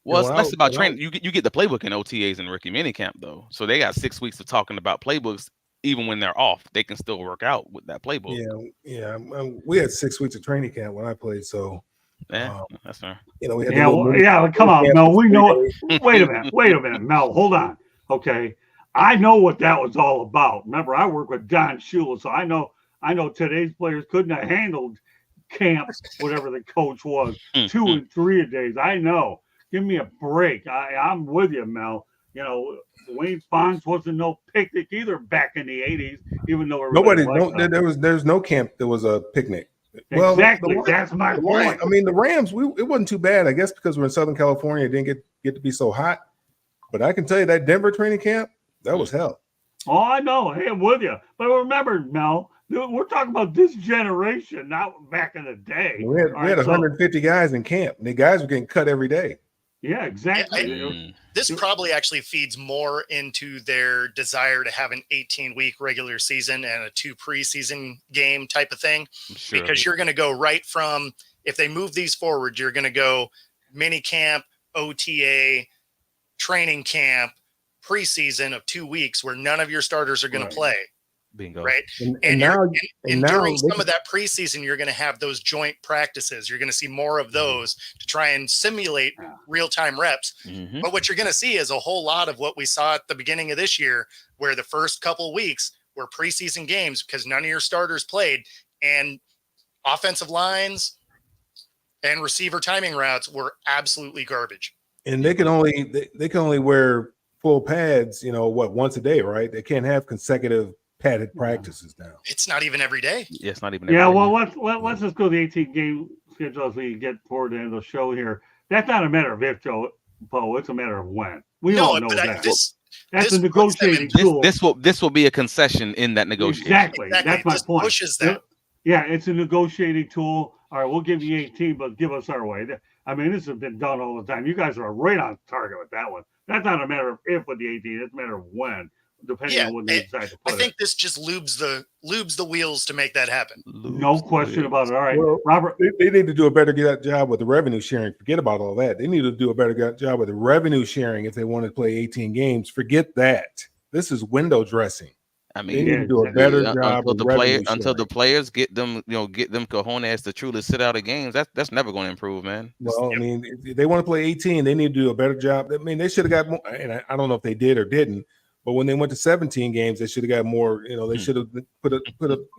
S4: Well, it's less about training. You get the playbook in OTAs and rookie minicamp, though. So they got 6 weeks of talking about playbooks. Even when they're off, they can still work out with that playbook.
S3: Yeah. We had 6 weeks of training camp when I played, so
S4: that's fair.
S3: We had
S1: come on, Mel. We know. Wait a minute, Mel. Hold on. Okay, I know what that was all about. Remember, I work with Don Shula, so I know today's players couldn't have handled camp, whatever the coach was, 2 and 3 a days. I know. Give me a break. I'm with you, Mel. Wayne Fonz wasn't no picnic either back in the 80s, even though
S3: there's no camp that was a picnic.
S1: Exactly. That's my point.
S3: I mean, the Rams, it wasn't too bad, I guess, because we're in Southern California. It didn't get to be so hot. But I can tell you that Denver training camp, that was hell.
S1: Oh, I know. Hey, I'm with you. But remember, Mel, we're talking about this generation, not back in the day.
S3: We had 150 guys in camp. And the guys were getting cut every day.
S1: Yeah, exactly.
S2: This probably actually feeds more into their desire to have an 18-week regular season and a 2 preseason game type of thing. Sure. Because you're going to go right from, if they move these forward, you're going to go mini camp, OTA, training camp, preseason of 2 weeks where none of your starters are going to play.
S4: Bingo.
S2: Right. And during some of that preseason, you're going to have those joint practices. You're going to see more of those to try and simulate real-time reps. Mm-hmm. But what you're going to see is a whole lot of what we saw at the beginning of this year, where the first couple of weeks were preseason games because none of your starters played, and offensive lines and receiver timing routes were absolutely garbage.
S3: And they can only wear full pads, once a day, right? They can't have consecutive padded practices now.
S2: It's not even every day.
S4: Yeah, it's not even.
S1: Yeah,
S4: every day.
S1: well, let's just go to the 18 game schedule as we get toward the end of the show here. That's not a matter of if, Joe, Bo. It's a matter of when. We all know that. That's a negotiating tool.
S4: This will be a concession in that negotiation.
S1: Exactly. That's my point.
S2: Pushes that.
S1: Yeah, it's a negotiating tool. All right, we'll give you 18, but give us our way. I mean, this has been done all the time. You guys are right on target with that one. That's not a matter of if with the 18. It's a matter of when, depending on when they decide to put it.
S2: I think this just lubes the wheels to make that happen.
S1: No question about it. All right,
S3: well,
S1: Robert.
S3: They need to do a better job with the revenue sharing. Forget about all that. They need to do a better job with the revenue sharing if they want to play 18 games. Forget that. This is window dressing.
S4: I mean,
S3: they need to do a better job
S4: until the players get them cojones to truly sit out of games. That's never going to improve, man.
S3: Well, I mean, if they want to play 18, they need to do a better job. I mean, they should have got more, and I don't know if they did or didn't, but when they went to 17 games, they should have got more. They should have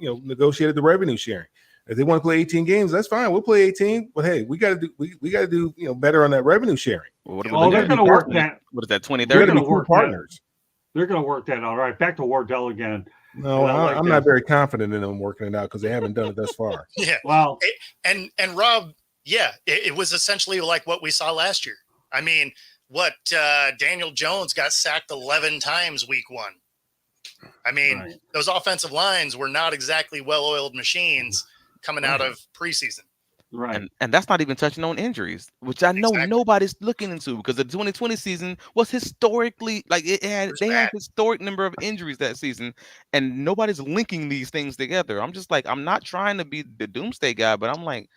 S3: negotiated the revenue sharing. If they want to play 18 games, that's fine. We'll play 18, but hey, we got to do better on that revenue sharing.
S4: Well,
S1: they're going to work that.
S4: What is that? 2030.
S3: They're going to work partners.
S1: They're going to work that out. All right, back to Wardell again.
S3: No, I'm not very confident in them working it out because they haven't done it thus far.
S2: Yeah.
S1: Well,
S2: and Rob, it was essentially like what we saw last year. I mean, Daniel Jones got sacked 11 times week 1. I mean, those offensive lines were not exactly well-oiled machines coming out of preseason.
S1: Right.
S4: And that's not even touching on injuries, which I know nobody's looking into because the 2020 season was historically they had historic number of injuries that season, and nobody's linking these things together. I'm just like, I'm not trying to be the doomsday guy, but I'm like,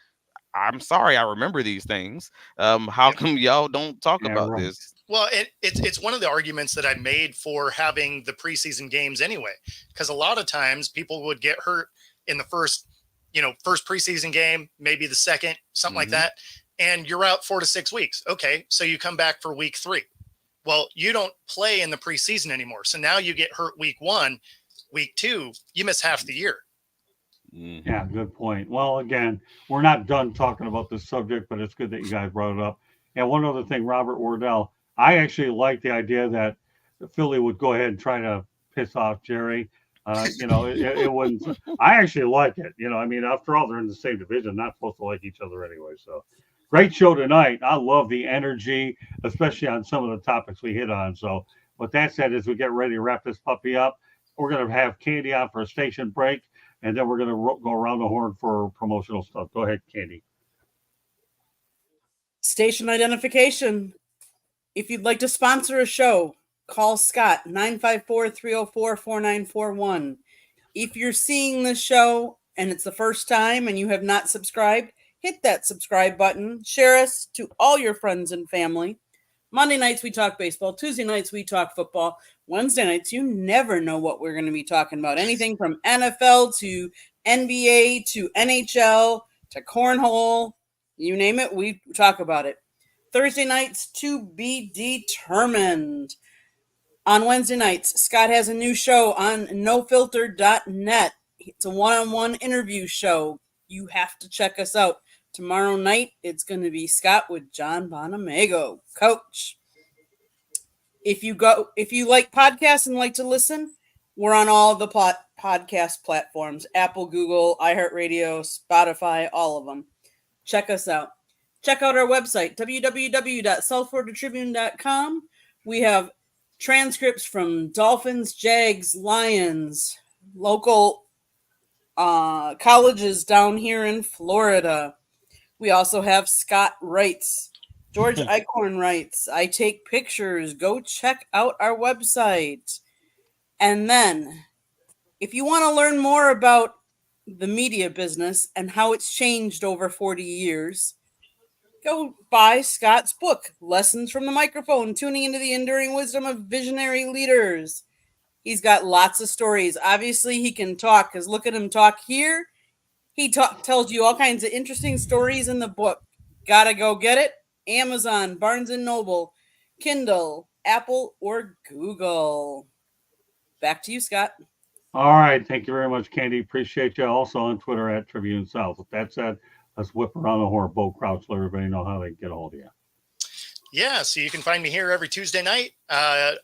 S4: I'm sorry, I remember these things. How come y'all don't talk about this?
S2: Well, it's one of the arguments that I made for having the preseason games anyway, because a lot of times people would get hurt in the first preseason game, maybe the second, something like that. And you're out 4 to 6 weeks. Okay. So you come back for week 3. Well, you don't play in the preseason anymore. So now you get hurt week 1, week 2, you miss half the year.
S1: Yeah, good point. Well, again, we're not done talking about this subject, but it's good that you guys brought it up. And one other thing, Robert Wardell, I actually like the idea that Philly would go ahead and try to piss off Jerry. It wouldn't. I actually like it. I mean, after all, they're in the same division, not supposed to like each other anyway. So, great show tonight. I love the energy, especially on some of the topics we hit on. So, with that said, as we get ready to wrap this puppy up, we're going to have Candy on for a station break, and then we're going to go around the horn for promotional stuff. Go ahead, Candy.
S5: Station identification. If you'd like to sponsor a show, call Scott, 954-304-4941. If you're seeing this show and it's the first time and you have not subscribed, hit that subscribe button. Share us to all your friends and family. Monday nights, we talk baseball. Tuesday nights, we talk football. Wednesday nights, you never know what we're going to be talking about. Anything from NFL to NBA to NHL to cornhole, you name it, we talk about it. Thursday nights, to be determined. On Wednesday nights, Scott has a new show on nofilter.net. It's a one-on-one interview show. You have to check us out. Tomorrow night, it's going to be Scott with John Bonamago, coach. If you like podcasts and like to listen, we're on all the podcast platforms, Apple, Google, iHeartRadio, Spotify, all of them. Check us out. Check out our website, www.southfloridatribune.com. We have transcripts from Dolphins, Jags, Lions, local colleges down here in Florida. We also have Scott Wrights, George Eichhorn writes, I take pictures. Go check out our website. And then, if you want to learn more about the media business and how it's changed over 40 years, go buy Scott's book, Lessons from the Microphone, Tuning into the Enduring Wisdom of Visionary Leaders. He's got lots of stories. Obviously, he can talk, because look at him talk here. He tells you all kinds of interesting stories in the book. Gotta go get it. Amazon, Barnes & Noble, Kindle, Apple, or Google. Back to you, Scott.
S1: All right. Thank you very much, Candy. Appreciate you. Also on Twitter at Tribune South. With that said, let's whip around the horn. Bo Crouch, let everybody know how they can get a hold of you.
S2: Yeah, so you can find me here every Tuesday night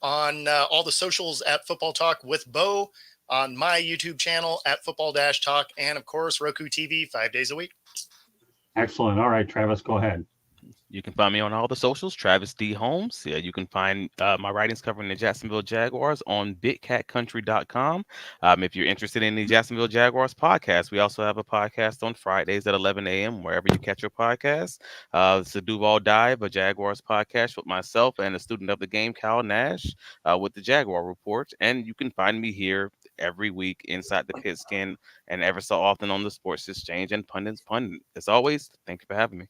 S2: on all the socials at Football Talk with Bo, on my YouTube channel at Football-Talk, and of course, Roku TV 5 days a week.
S1: Excellent. All right, Travis, go ahead.
S4: You can find me on all the socials, Travis D. Holmes. Yeah, you can find my writings covering the Jacksonville Jaguars on bigcatcountry.com. If you're interested in the Jacksonville Jaguars podcast, we also have a podcast on Fridays at 11 a.m., wherever you catch your podcasts. It's a Duval Dive, a Jaguars podcast with myself and a student of the game, Kyle Nash, with the Jaguar Report. And you can find me here every week inside the Pigskin and ever so often on the Sports Exchange and Pundits Pundit. As always, thank you for having me.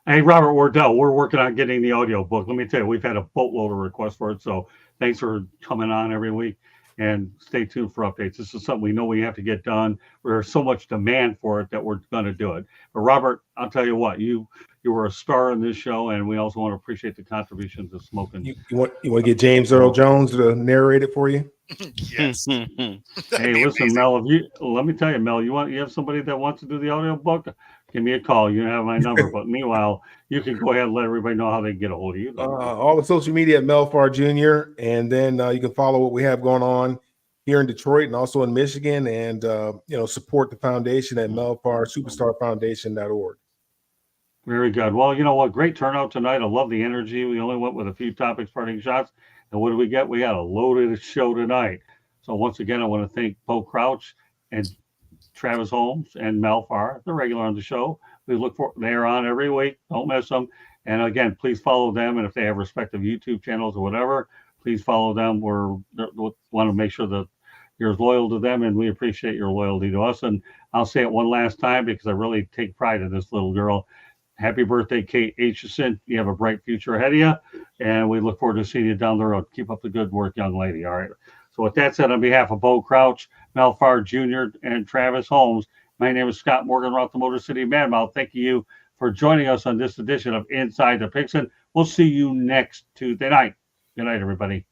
S1: Hey, Robert Wardell, we're working on getting the audio book. Let me tell you, we've had a boatload of requests for it. So thanks for coming on every week, and stay tuned for updates. This is something we know we have to get done. There's so much demand for it that we're going to do it. But Robert, I'll tell you what, you were a star in this show, and we also want to appreciate the contributions of Smoking.
S3: You want to get James Earl Jones to narrate it for you?
S2: Yes.
S1: Hey, listen, Mel, let me tell you, Mel, you have somebody that wants to do the audio book? Give me a call. You have my number. But meanwhile, you can go ahead and let everybody know how they can get a hold of you.
S3: All the social media at Melfar Jr. And then you can follow what we have going on here in Detroit and also in Michigan, and support the foundation at melfarsuperstarfoundation.org.
S1: Very good. Well, you know what? Great turnout tonight. I love the energy. We only went with a few topics, parting shots. And what do we get? We got a loaded show tonight. So once again, I want to thank Bo Crouch and Travis Holmes and Mel Farr, the regular on the show. We look for they're on every week. Don't miss them. And again, please follow them. And if they have respective YouTube channels or whatever, please follow them. We want to make sure that you're loyal to them, and we appreciate your loyalty to us. And I'll say it one last time because I really take pride in this little girl. Happy birthday, Kate Aitchison. You have a bright future ahead of you, and we look forward to seeing you down the road. Keep up the good work, young lady. All right. So with that said, on behalf of Bo Crouch, Mel Farr Jr., and Travis Holmes, my name is Scott Morgan, Roth the Motor City Manmouth. Thank you for joining us on this edition of Inside the Pigskin. We'll see you next Tuesday night. Good night, everybody.